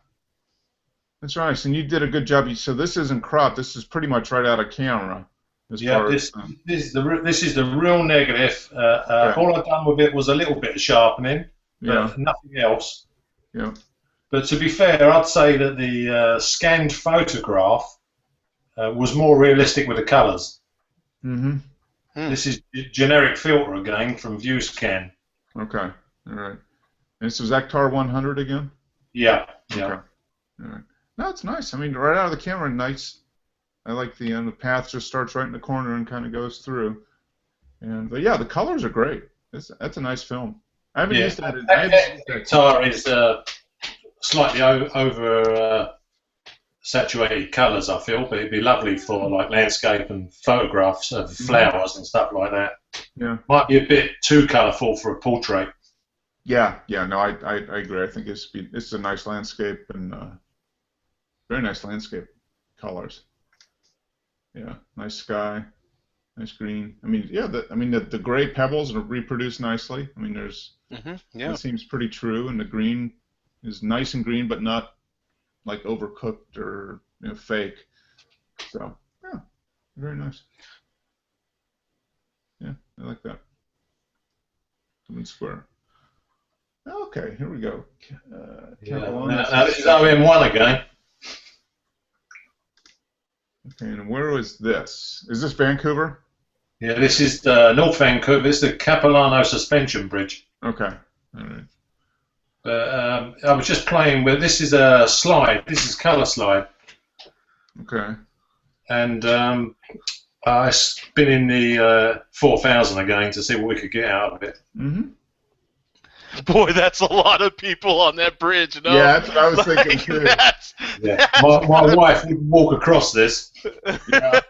That's nice, and you did a good job. So this isn't cropped. This is pretty much right out of camera. Yeah, this is the real negative. Okay. All I've done with it was a little bit of sharpening, but nothing else. Yeah. But to be fair, I'd say that the scanned photograph was more realistic with the colours. Mm-hmm. This is generic filter again from ViewScan. Okay. All right. And this was Ektar 100 again? Yeah. Okay. All right. No, it's nice. I mean, right out of the camera, nice. I like the path just starts right in the corner and kind of goes through. And yeah, the colors are great. That's a nice film. I haven't used that. Ektar is slightly over saturated colours, I feel, but it'd be lovely for like landscape and photographs of flowers and stuff like that. Yeah. Might be a bit too colourful for a portrait. Yeah. No, I agree. I think it's a nice landscape and very nice landscape colors. Yeah, nice sky, nice green. I mean, yeah, the gray pebbles are reproduced nicely. I mean, it seems pretty true, and the green is nice and green, but not like overcooked or fake. So yeah, very nice. Yeah, I like that. Something square. Okay, here we go. Now this is OM1 again. Okay, and where was this? Is this Vancouver? Yeah, this is North Vancouver. This is the Capilano Suspension Bridge. Okay, all right. I was just playing with. This is a slide. This is color slide. Okay. And I spin in the 4000 again to see what we could get out of it. Mm-hmm. Boy, that's a lot of people on that bridge. No? Yeah, that's what I was thinking too. My wife would walk across this. Yeah.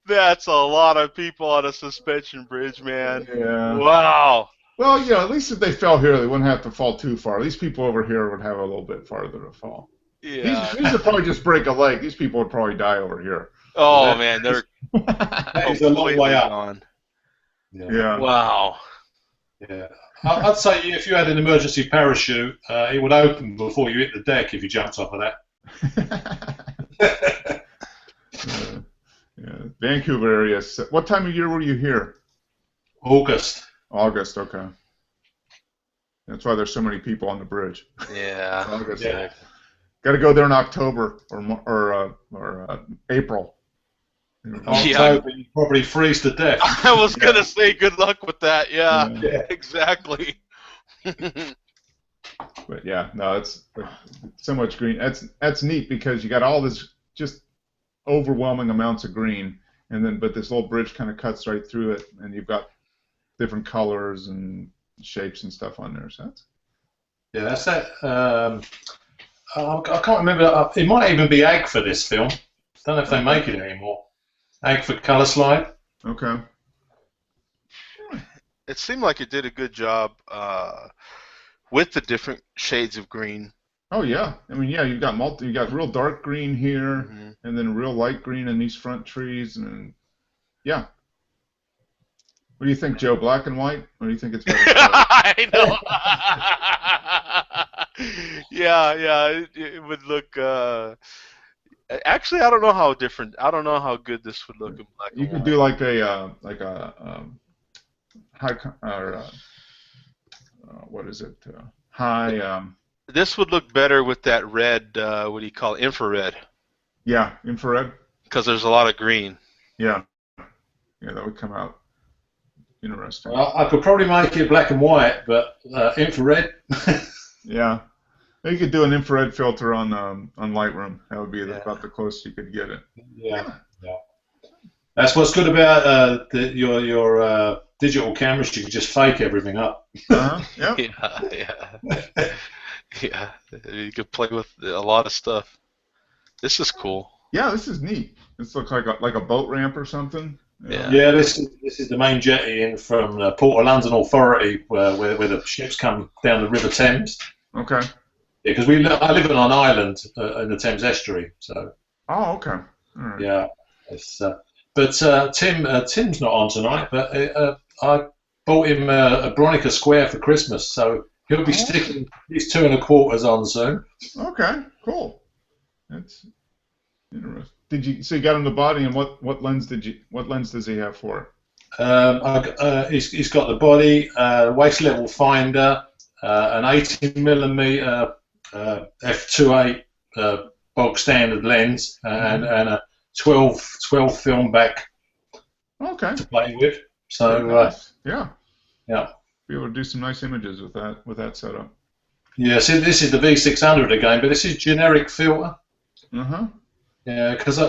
That's a lot of people on a suspension bridge, man. Yeah. Wow. Well, at least if they fell here, they wouldn't have to fall too far. These people over here would have a little bit farther to fall. Yeah. These would probably just break a leg. These people would probably die over here. Oh, man, they're That is a long way up. on. Yeah. Wow. Yeah. I'd say if you had an emergency parachute, it would open before you hit the deck if you jumped off of that. Yeah. Vancouver area. What time of year were you here? August. August, okay. That's why there's so many people on the bridge. Yeah. August. Yeah. Got to go there in October or April. October, you probably freeze to death. I was going to say good luck with that. Yeah. Exactly. But yeah, no, it's so much green. That's neat because you got all this just overwhelming amounts of green, and then but this little bridge kind of cuts right through it, and you've got different colors and shapes and stuff on there. So that's Yeah, that's that. I can't remember. It might even be Ag for this film. Don't know if they make it anymore. Ag for Color Slide. okay. It seemed like it did a good job with the different shades of green. Oh yeah, I mean yeah, you got real dark green here, Mm-hmm. and then real light green in these front trees, and yeah. What do you think, Joe? Black and white? Or do you think it's better color? I know. Yeah, it would look. Actually, I don't know how different. I don't know how good this would look in black You and could white. do like a high or what is it? High. This would look better with that red. What do you call it? Infrared. Yeah, infrared. Because there's a lot of green. Yeah, yeah, that would come out interesting. Well, I could probably make it black and white, but infrared. Yeah, you could do an infrared filter on Lightroom. That would be about the closest you could get it. Yeah. That's what's good about your digital cameras. You can just fake everything up. Yeah. Yeah. You could play with a lot of stuff. This is cool. Yeah, this is neat. This looks like a boat ramp or something. Yeah, this is the main jetty in from Port of London Authority, where the ships come down the River Thames. Okay. Yeah, because I live on an island in the Thames estuary, so. Oh, okay. All right. Yeah, it's, but Tim's not on tonight. But I bought him a Bronica Square for Christmas, so he'll be sticking his 2 1/4s on soon. Okay, cool. That's interesting. So you got him the body, and what lens does he have for it? He's got the body, waist level finder, an 18mm f2.8 bog standard lens, and a 12 film back Okay. to play with. So nice. Yeah. Be able to do some nice images with that setup. Yeah, see, this is the V600 again, but this is generic filter. Yeah, because it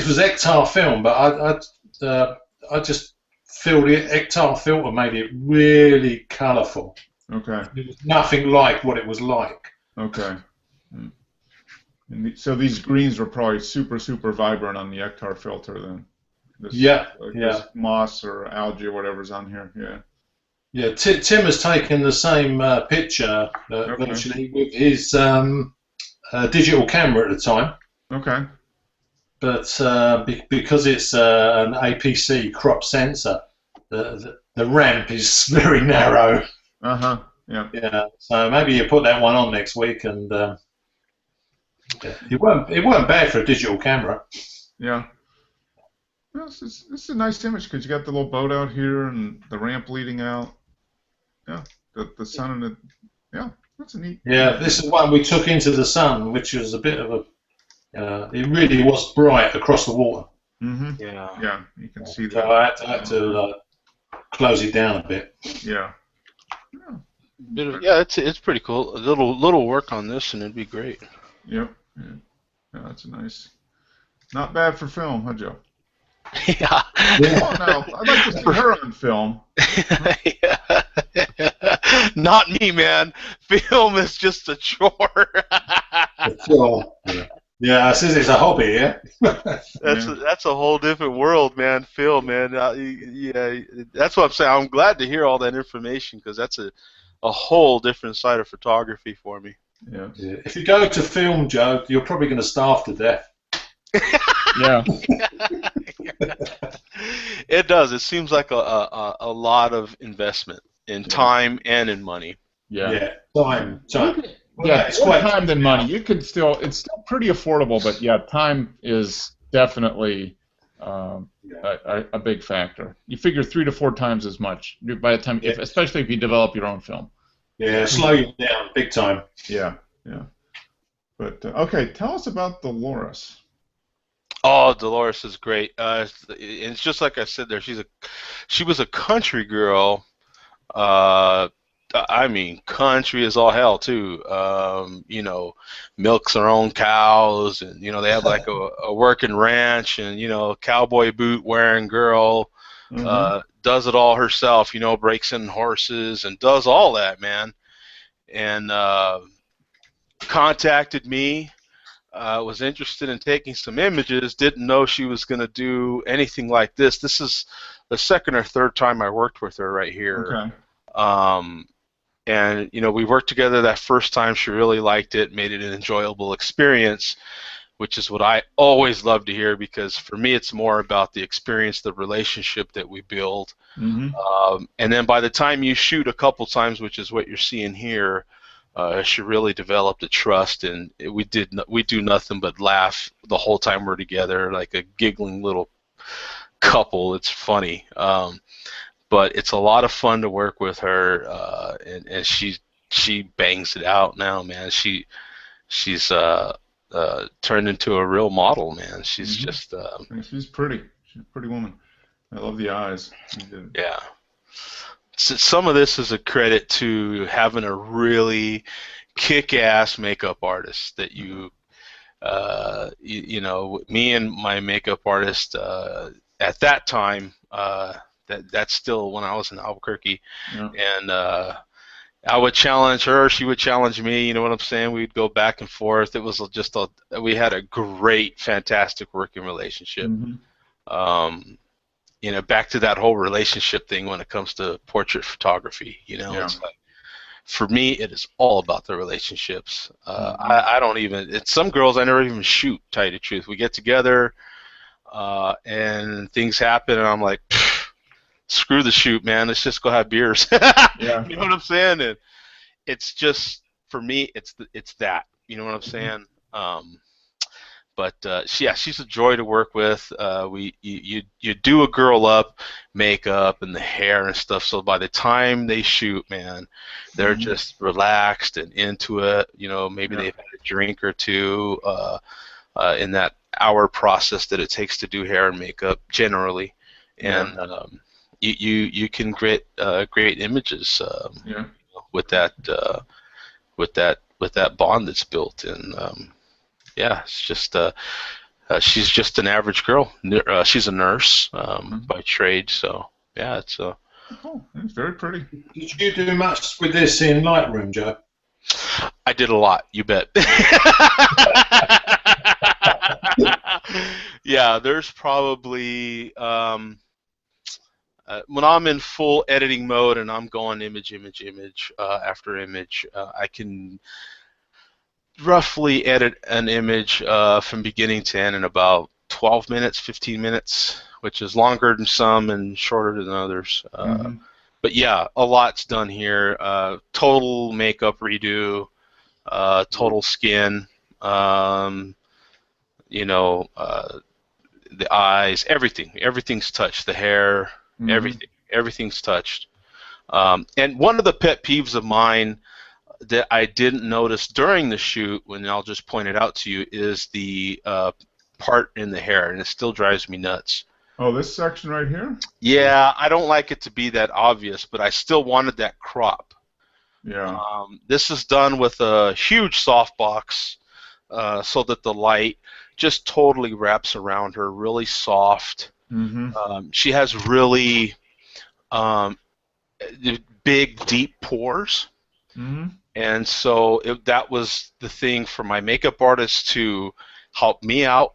was Ektar film, but I just feel the Ektar filter made it really colourful. Okay. It was nothing like what it was like. Okay. And so these greens were probably super vibrant on the Ektar filter then. This moss or algae or whatever's on here. Yeah. Yeah, Tim has taken the same picture virtually with his digital camera at the time. Okay. But because it's an APC crop sensor, the ramp is very narrow. Yeah. Yeah. So maybe you put that one on next week, and it weren't bad for a digital camera. Yeah. Well, this is a nice image because you got the little boat out here and the ramp leading out. Yeah. The sun and the that's a neat. Yeah. This is one we took into the sun, which was a bit of a. It really was bright across the water. Yeah, you can see that. So I had to close it down a bit. Yeah. It's pretty cool. A little work on this, and it'd be great. Yep. Yeah, that's nice. Not bad for film, huh, Joe? Yeah. Oh no, I'd like to see her on film. Not me, man. Film is just a chore. Yeah, since it's a hobby, yeah. That's a whole different world, man. Film, man. Yeah, that's what I'm saying. I'm glad to hear all that information because that's a whole different side of photography for me. Yeah. If you go to film, Joe, you're probably going to starve to death. Yeah. It does. It seems like a lot of investment in time and in money. Yeah. Time. Yeah, it's more time than money. It's still pretty affordable, but yeah, time is definitely a big factor. You figure 3 to 4 times as much by the time, especially if you develop your own film. Yeah, slow you down big time. Yeah. But okay, tell us about Dolores. Oh, Dolores is great. It's just like I said there. She was a country girl I mean, country is all hell too. You know, milks their own cows, and you know they have like a working ranch, and you know, cowboy boot wearing girl does it all herself. You know, breaks in horses and does all that, man. And contacted me. Was interested in taking some images. Didn't know she was going to do anything like this. This is the second or third time I worked with her right here. Okay. And you know, we worked together that first time. She really liked it, made it an enjoyable experience, which is what I always love to hear, because for me it's more about the experience, the relationship that we build. And then by the time you shoot a couple times, which is what you're seeing here, she really developed a trust, and we do nothing but laugh the whole time we're together, like a giggling little couple. It's funny. But it's a lot of fun to work with her, and she bangs it out now, man. She's turned into a real model, man. She's just she's pretty. She's a pretty woman. I love the eyes. yeah. So some of this is a credit to having a really kick-ass makeup artist that you know, me and my makeup artist at that time. That's still when I was in Albuquerque, and I would challenge her, she would challenge me. You know what I'm saying? We'd go back and forth. It was just we had a great, fantastic working relationship. You know, back to that whole relationship thing when it comes to portrait photography. You know, it's like, for me, it is all about the relationships. I don't even. It's some girls I never even shoot. Tell you the truth, we get together, and things happen, and I'm like, screw the shoot, man. Let's just go have beers. You know what I'm saying? And it's just, for me, it's that. You know what I'm saying? But she's a joy to work with. You do a girl up, makeup and the hair and stuff. So by the time they shoot, man, they're just relaxed and into it. You know, maybe they've had a drink or two in that hour process that it takes to do hair and makeup generally, and you can create great images with that bond that's built. And it's just she's just an average girl. She's a nurse by trade, so it's cool. It's very pretty. Did you do much with this in Lightroom, Joe? I did a lot, you bet. Yeah, there's probably when I'm in full editing mode and I'm going image after image, I can roughly edit an image from beginning to end in about 12 minutes, 15 minutes, which is longer than some and shorter than others. But yeah, a lot's done here. Total makeup redo, total skin, you know, the eyes, everything's touched, the hair, everything's touched. And one of the pet peeves of mine that I didn't notice during the shoot, when I'll just point it out to you, is the part in the hair, and it still drives me nuts. Oh, this section right here? Yeah, I don't like it to be that obvious, but I still wanted that crop. Yeah. This is done with a huge softbox, so that the light just totally wraps around her, really soft. She has really big, deep pores. And so that was the thing for my makeup artist to help me out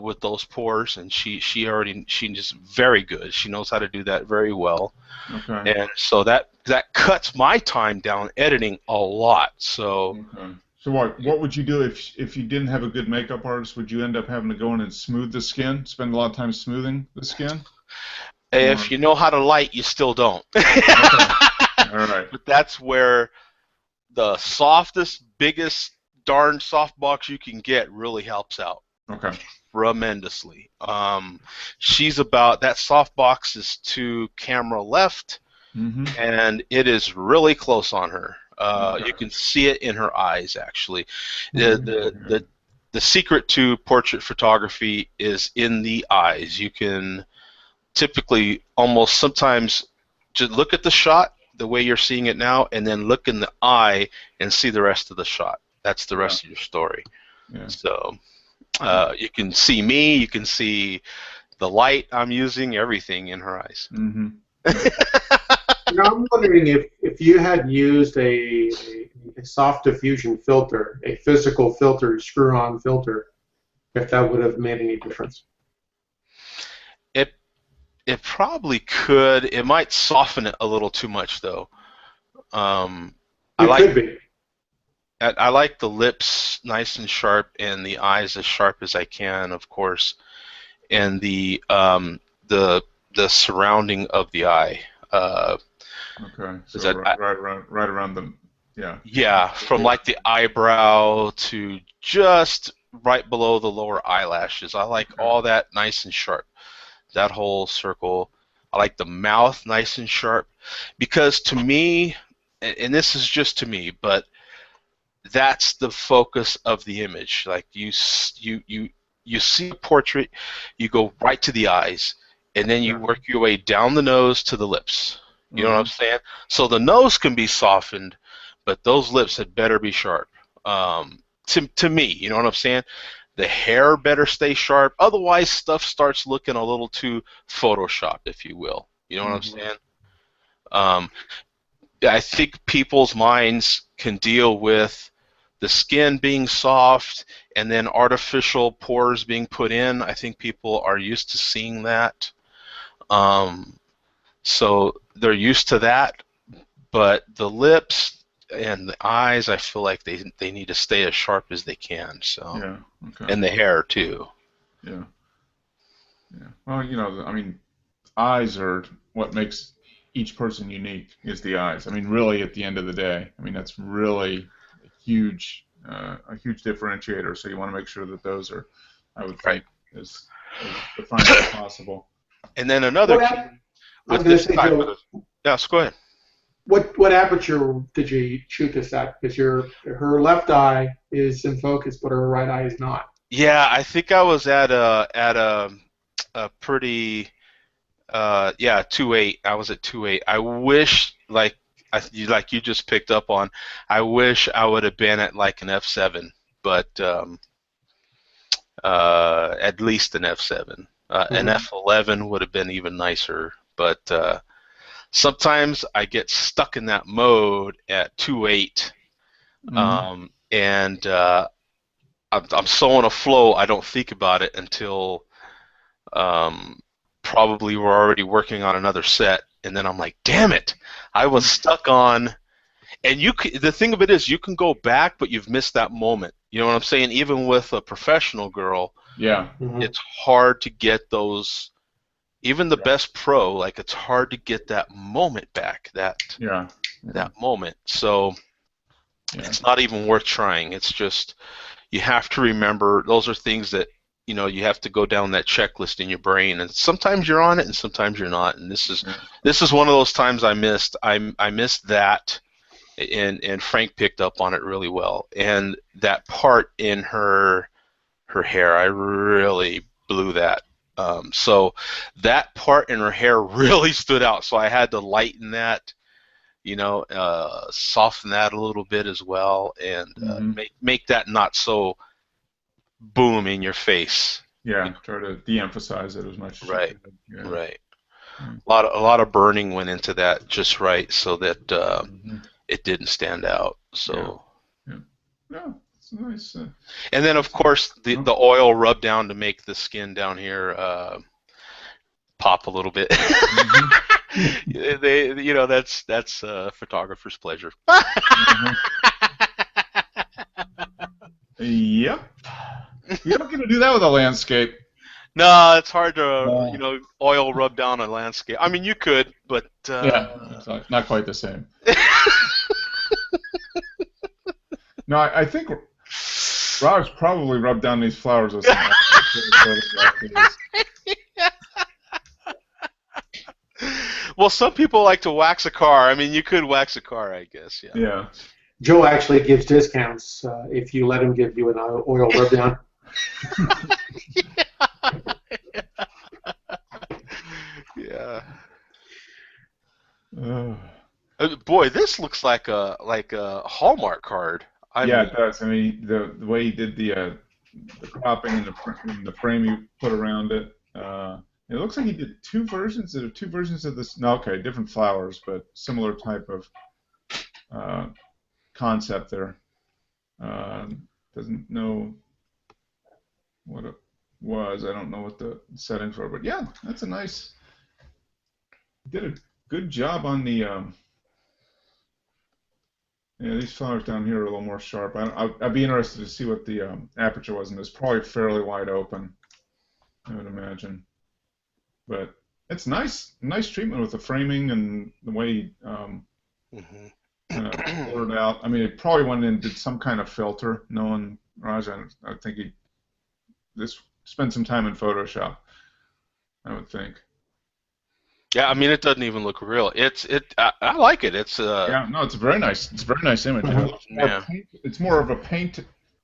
with those pores, and she's just very good. She knows how to do that very well. Okay. And so that cuts my time down editing a lot. So. Okay. So what would you do if you didn't have a good makeup artist? Would you end up having to go in and smooth the skin? Spend a lot of time smoothing the skin? If you know how to light, you still don't. Okay. All right. But that's where the softest, biggest, darn softbox you can get really helps out. Okay. Tremendously. She's about, that softbox is to camera left, and it is really close on her. You can see it in her eyes, actually. The secret to portrait photography is in the eyes. You can typically almost sometimes just look at the shot, the way you're seeing it now, and then look in the eye and see the rest of the shot. That's the rest of your story. Yeah. So you can see me, you can see the light I'm using, everything in her eyes. Mm-hmm. Now, I'm wondering if you had used a soft diffusion filter, a physical filter, screw-on filter, if that would have made any difference. It probably could. It might soften it a little too much, though. Could be. I like the lips nice and sharp and the eyes as sharp as I can, of course, and the surrounding of the eye. Okay. So right around the Yeah, from like the eyebrow to just right below the lower eyelashes. I like all that nice and sharp. That whole circle. I like the mouth nice and sharp, because to me, and this is just to me, but that's the focus of the image. Like you see a portrait, you go right to the eyes, and then you work your way down the nose to the lips. You know what I'm saying? So the nose can be softened, but those lips had better be sharp. To me, you know what I'm saying? The hair better stay sharp. Otherwise, stuff starts looking a little too Photoshop, if you will. You know what I'm saying? I think people's minds can deal with the skin being soft and then artificial pores being put in. I think people are used to seeing that. So they're used to that. But the lips and the eyes, I feel like they need to stay as sharp as they can. So and the hair too. Yeah. Well, I mean, eyes are what makes each person unique. Is the eyes. I mean, really, at the end of the day, I mean that's really a huge differentiator. So you want to make sure that those are, I would think, as defined as possible. And then another key with this type of, yes, go ahead. What aperture did you shoot this at? Because her left eye is in focus, but her right eye is not. Yeah, I think I was at a pretty 2.8. I was at 2.8. I wish like you just picked up on. I wish I would have been at like an f7, but at least an f7. An f11 would have been even nicer, but. Sometimes I get stuck in that mode at 2.8, and I'm so in a flow I don't think about it until probably we're already working on another set, and then I'm like, damn it, I was stuck on. And the thing of it is, you can go back, but you've missed that moment. You know what I'm saying? Even with a professional girl, it's hard to get those. Even the best pro, like it's hard to get that moment back, that moment. So it's not even worth trying. It's just you have to remember those are things that you have to go down that checklist in your brain, and sometimes you're on it, and sometimes you're not. And this is one of those times I missed. I missed that, and Frank picked up on it really well. And that part in her hair, I really blew that. So that part in her hair really stood out. So I had to lighten that, soften that a little bit as well, and make that not so boom in your face. Yeah, try to de-emphasize it as much as you can. Right. A lot of burning went into that just right, so that it didn't stand out. So. Yeah. Nice. And then, of course, the oil rub down to make the skin down here pop a little bit. That's a photographer's pleasure. Yep. You're not going to do that with a landscape. No, it's hard to oil rub down a landscape. I mean, you could, but it's not quite the same. No, I think. Raj probably rubbed down these flowers with some. Well, some people like to wax a car. I mean, you could wax a car, I guess. Yeah. Joe actually gives discounts if you let him give you an oil rub down. Yeah. Boy, this looks like a Hallmark card. I Yeah, mean, it does. I mean, the way he did the cropping and the frame you put around it. It looks like he did two versions. There are two versions of this. No, okay, different flowers, but similar type of uh, concept there. Doesn't know what it was. I don't know what the settings were, but yeah, that's a nice. Did a good job on the. Yeah, these flowers down here are a little more sharp. I'd be interested to see what the aperture was, and it's probably fairly wide open, I would imagine. But it's nice treatment with the framing and the way mhm. kind of blurred out. I mean, it probably went in and did some kind of filter. Knowing Raj, I think he this spent some time in Photoshop, I would think. Yeah, I mean, it doesn't even look real. I like it. It's Yeah, no, it's a very nice. It's a very nice image. Mhm. yeah. It's more of a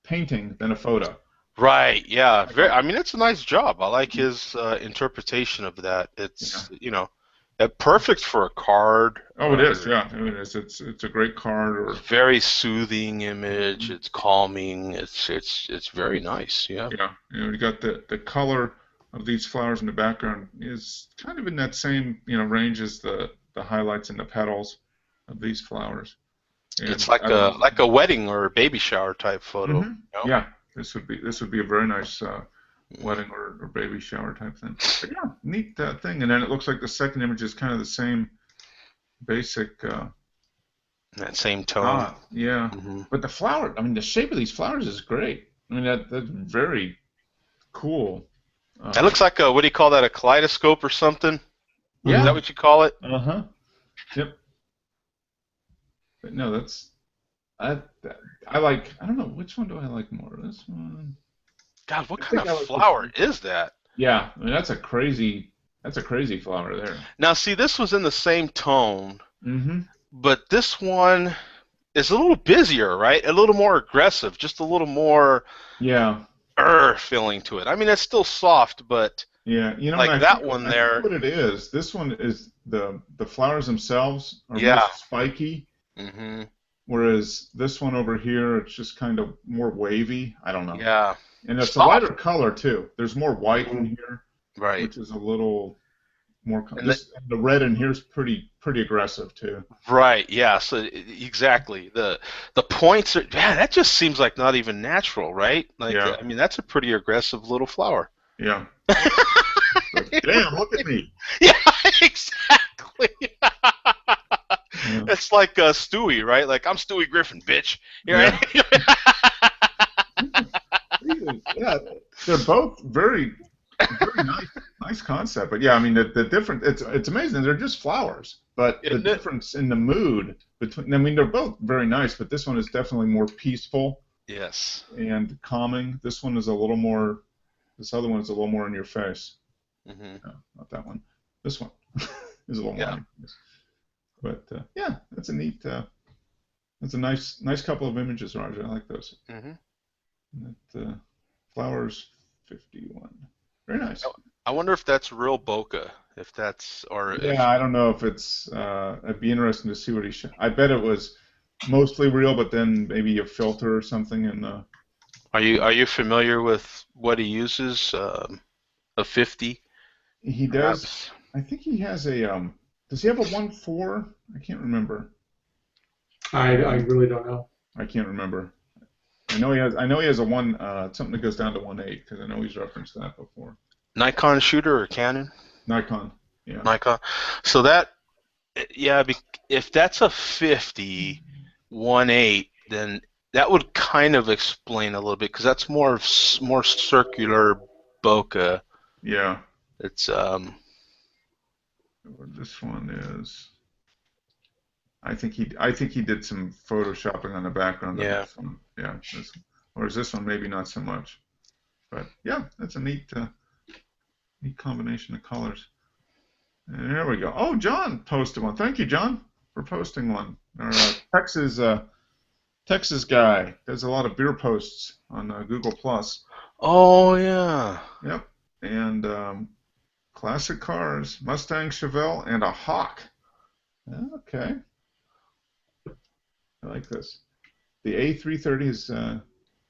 painting than a photo. Right, yeah. I mean, it's a nice job. I like his interpretation of that. It's, perfect for a card. Oh, it is. Yeah, it is. It's a great card. Or Very soothing image. It's calming. It's very nice. Yeah. yeah, you got the color of these flowers in the background is kind of in that same range as the highlights and the petals of these flowers. And It's like a wedding or a baby shower type photo. Mhm. Yeah, this would be a very nice wedding or baby shower type thing. But yeah, neat thing. And then it looks like the second image is kind of the same basic. That same tone. Yeah. Hmm. But the flower, I mean, the shape of these flowers is great. I mean, that's very cool. That looks like what do you call that? A kaleidoscope or something? Yeah. Is that what you call it? Uh-huh. Yep. But no, I I like. I don't know which one do I like more. This one. God, what I kind think I of like flower is that? Yeah, I mean that's a crazy flower there. Now, see, this was in the same tone, Mm-hmm. but this one is a little busier, right? A little more aggressive, just a little more Yeah. feeling to it. I mean, it's still soft, but Yeah, and like that one I there, think what it is. This one is the flowers themselves are more yeah. spiky, Hmm. whereas this one over here it's just kind of more wavy. I don't know. Yeah. And it's a Soft. lighter color too. There's more white in here, Right. which is a little more. And The red in here is pretty aggressive too. Right, yeah, so exactly. The points are, man, that just seems like not even natural, right? Like, Yeah. I mean, that's a pretty aggressive little flower. Yeah. But, damn, look at me. Yeah, exactly. Yeah. It's like Stewie, right? Like, I'm Stewie Griffin, bitch. You know, Yeah. right? Yeah, they're both very nice concept. But yeah, I mean the difference. It's amazing. They're just flowers, but the Isn't it? difference in the mood between. I mean, they're both very nice, but this one is definitely more peaceful Yes. and calming. This one is a little more. This other one is a little more in your face. Hmm. No, not that one. This one is a little Yeah. more. In your face. But yeah, that's a neat. That's a nice couple of images, Roger. I like those. Hmm. That, flowers 51. Very nice. I wonder if that's real bokeh, if that's, or if, Yeah, I don't know if it's. It'd be interesting to see what he shot. I bet it was mostly real, but then maybe a filter or something. And are you familiar with what he uses? A 50, he does. perhaps? I think he has a. Does he have a 1.4? I can't remember. I really don't know. I can't remember. I know he has. I know he has a one. Something that goes down to 1.8 because I know he's referenced that before. Nikon shooter or Canon? Nikon. Yeah. Nikon. So that, yeah, if that's a 50, 1.8, then that would kind of explain a little bit because that's more circular bokeh. Yeah. It's This one is. I think he did some photoshopping on the background. Yeah. Of this one. Yeah. Whereas this one maybe not so much. But yeah, that's a neat combination of colors. And there we go. Oh, John posted one. Thank you, John, for posting one. Our Texas guy does a lot of beer posts on Google Plus. oh yeah. Yep. And classic cars, Mustang, Chevelle, and a Hawk. Okay. I like this. The A330 is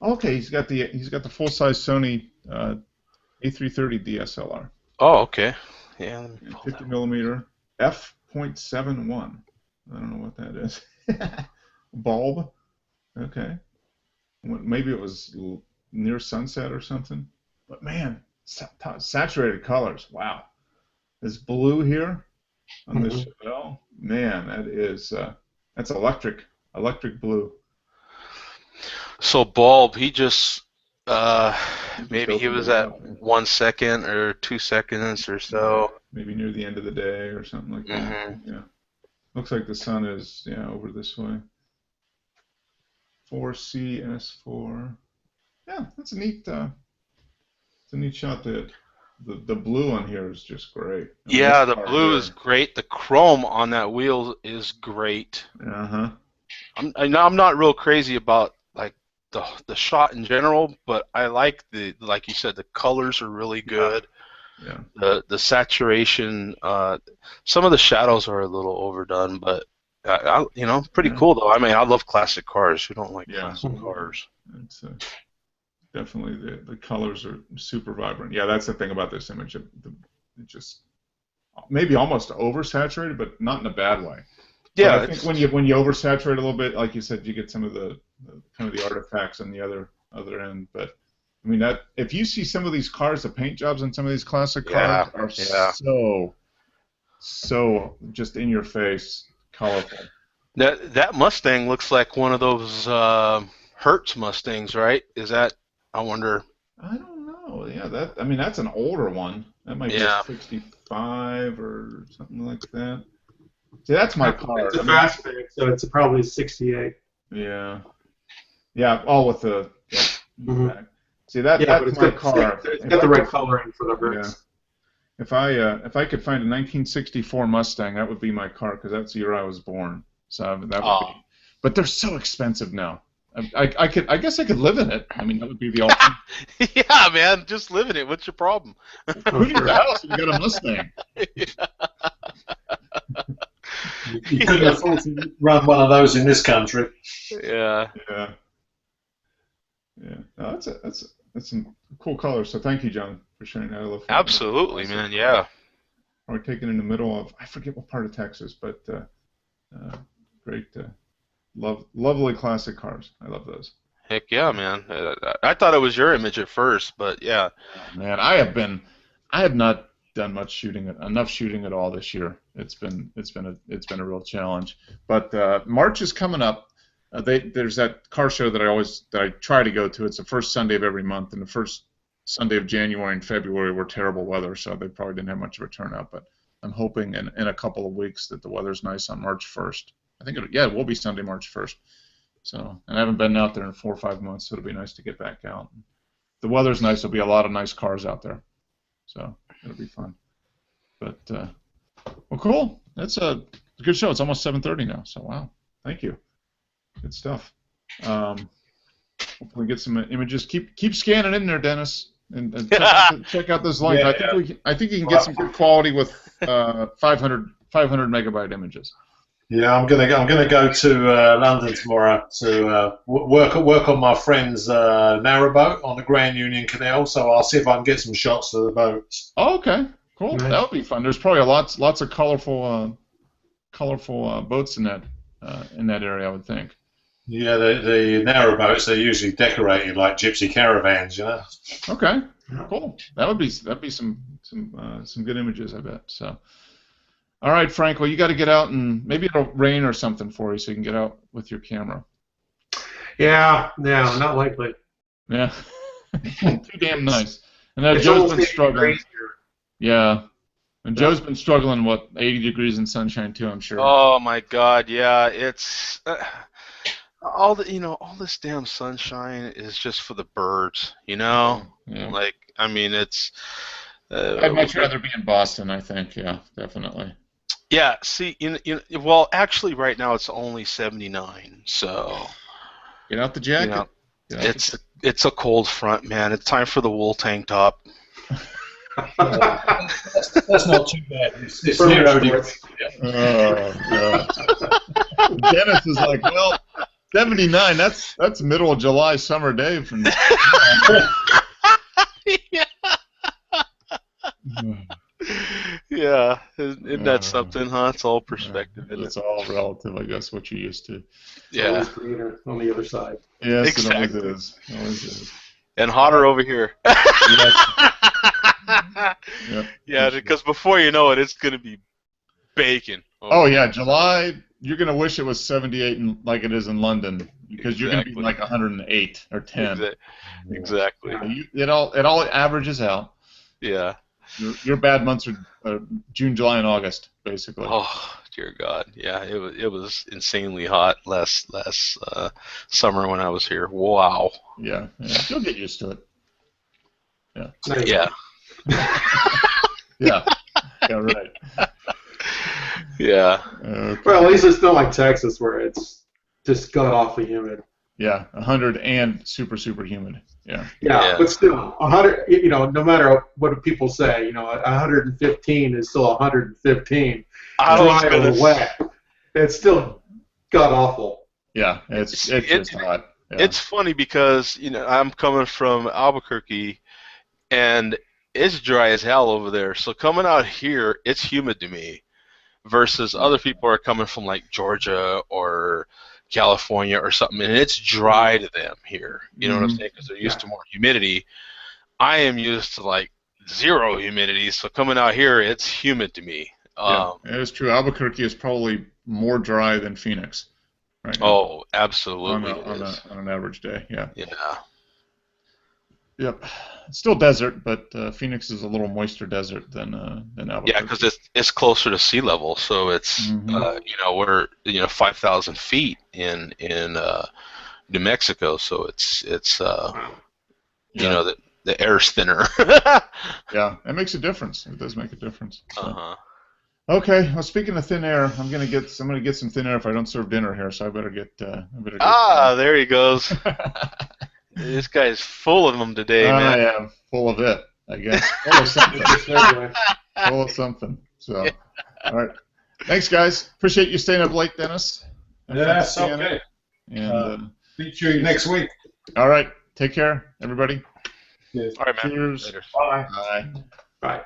okay. He's got the full size Sony A330 DSLR. Oh, okay. Yeah. Let me pull 50 that. millimeter f.71. I don't know what that is. Bulb. Okay. Maybe it was near sunset or something. But man, saturated colors. Wow. This blue here on this Chevelle, man, that's electric blue. So Bulb, he just maybe he opened was it at up. 1 second or 2 seconds or so. Maybe near the end of the day or something like that. Yeah. Looks like the sun is over this way. 4CS4. Yeah, that's a neat. It's a neat shot. The blue on here is just great. I mean, Yeah, this the car blue here- is great. The chrome on that wheel is great. Uh-huh. I'm not real crazy about like the shot in general, but I like like you said, the colors are really good. Yeah. The saturation, some of the shadows are a little overdone, but pretty cool though. I mean, I love classic cars. Who don't like classic cars? It's definitely the colors are super vibrant. Yeah, that's the thing about this image. It just maybe almost oversaturated, but not in a bad way. Yeah, I think when you oversaturate a little bit, like you said, you get some of the kind of the artifacts on the other end. But I mean, that if you see some of these cars, the paint jobs on some of these classic cars are so just in your face, colorful. That Mustang looks like one of those Hertz Mustangs, right? Is that? I wonder. I don't know. Yeah, that's an older one. That might be a 65 or something like that. See, that's my car. It's a fastback, so it's probably 68. Yeah. Yeah, all with the back. See, that's my car. It's got the right coloring for the Hertz. Yeah. If I could find a 1964 Mustang, that would be my car because that's the year I was born. So that would be. But they're so expensive now. I guess I could live in it. I mean, that would be the alternative. Yeah, man, just live in it. What's your problem? Who needs a house if you got a Mustang? You couldn't afford to run one of those in this country. Yeah. Yeah. No, that's some cool colors. So thank you, John, for sharing that. I love Absolutely, man. Yeah. We're taken in the middle of, I forget what part of Texas, but great, lovely classic cars. I love those. Heck yeah, man. I thought it was your image at first, but yeah. Man, I have not done enough shooting at all this year. It's been a real challenge. But March is coming up. There's that car show that I try to go to. It's the first Sunday of every month, and the first Sunday of January and February were terrible weather, so they probably didn't have much of a turnout. But I'm hoping in a couple of weeks that the weather's nice on March 1st. I think it will be Sunday, March 1st. So, and I haven't been out there in 4 or 5 months, so it'll be nice to get back out. The weather's nice. There'll be a lot of nice cars out there, so it'll be fun. But well, cool. That's a good show. It's almost 7:30 now, so wow. Thank you. Good stuff. Hopefully get some images. Keep scanning in there, Dennis, and check out this link. I think you can get some good quality with 500 megabyte images. Yeah, I'm gonna go to London tomorrow to work on my friend's narrowboat on the Grand Union Canal. So I'll see if I can get some shots of the boats. Oh, okay, cool. Nice. That would be fun. There's probably lots of colorful boats in that area, I would think. Yeah, the narrowboats, they're usually decorated like gypsy caravans, you know. Okay, cool. That'd be some good images, I bet. So. All right, Frank. Well, you got to get out, and maybe it'll rain or something for you, so you can get out with your camera. Yeah, no, not likely. Yeah, too damn nice. And Joe's been struggling. Yeah, and Joe's been struggling. 80 degrees in sunshine too, I'm sure. Oh my God, yeah. It's all this damn sunshine is just for the birds, you know. Yeah. Like, I mean, it's. I'd much rather be in Boston. I think. Yeah, definitely. Yeah, see, well, actually, right now it's only 79, so get out the jacket. It's a cold front, man. It's time for the wool tank top. That's not too bad. It's 0 degrees. Dennis is like, well, 79. That's middle of July summer day from. Yeah. Yeah, isn't that something, huh? It's all perspective, isn't It's it? all relative, I guess, what you're used to. It's always greener on the other side. Yes, Exactly. it always is. It always is. And hotter over here. Yes. Yep. Yeah, because before you know it, it's going to be baking. Oh, yeah, July, you're going to wish it was 78 like it is in London, because you're going to be like 108 or 10. Exactly. It all averages out. Yeah. Your bad months are June, July, and August, basically. Oh, dear God. Yeah, it was insanely hot last summer when I was here. Wow. Yeah. You'll get used to it. Yeah. Yeah. Yeah. Yeah, right. Yeah. Okay. Well, at least it's not like Texas where it's just god awfully humid. Yeah, 100 and super, super humid. Yeah. Yeah, but still, 100. You know, no matter what people say, 115 is still 115. Dry or wet, it's still god awful. Yeah, it's just hot. Yeah. It's funny because I'm coming from Albuquerque, and it's dry as hell over there. So coming out here, it's humid to me, versus other people are coming from like Georgia or California or something, and it's dry to them here. You know what I'm saying? Because they're used to more humidity. I am used to like zero humidity, so coming out here, it's humid to me. Yeah, it is true. Albuquerque is probably more dry than Phoenix. Right now. Oh, absolutely. On an average day, yeah. Yeah. Yep. It's still desert, but Phoenix is a little moister desert than Albuquerque. Yeah, because it's closer to sea level, so it's we're 5,000 feet in New Mexico, so it's the air's thinner. Yeah, it makes a difference. It does make a difference. So. Uh-huh. Okay. Well, speaking of thin air, I'm gonna get some thin air if I don't serve dinner here, so I better get. There he goes. This guy's full of them today, man. I am full of it, I guess. Full of something. Full of something. So, all right. Thanks, guys. Appreciate you staying up late, Dennis. Yes, okay. And meet you next week. All right. Take care, everybody. Yes. All right, man. Cheers. Later. Bye. Bye. Right.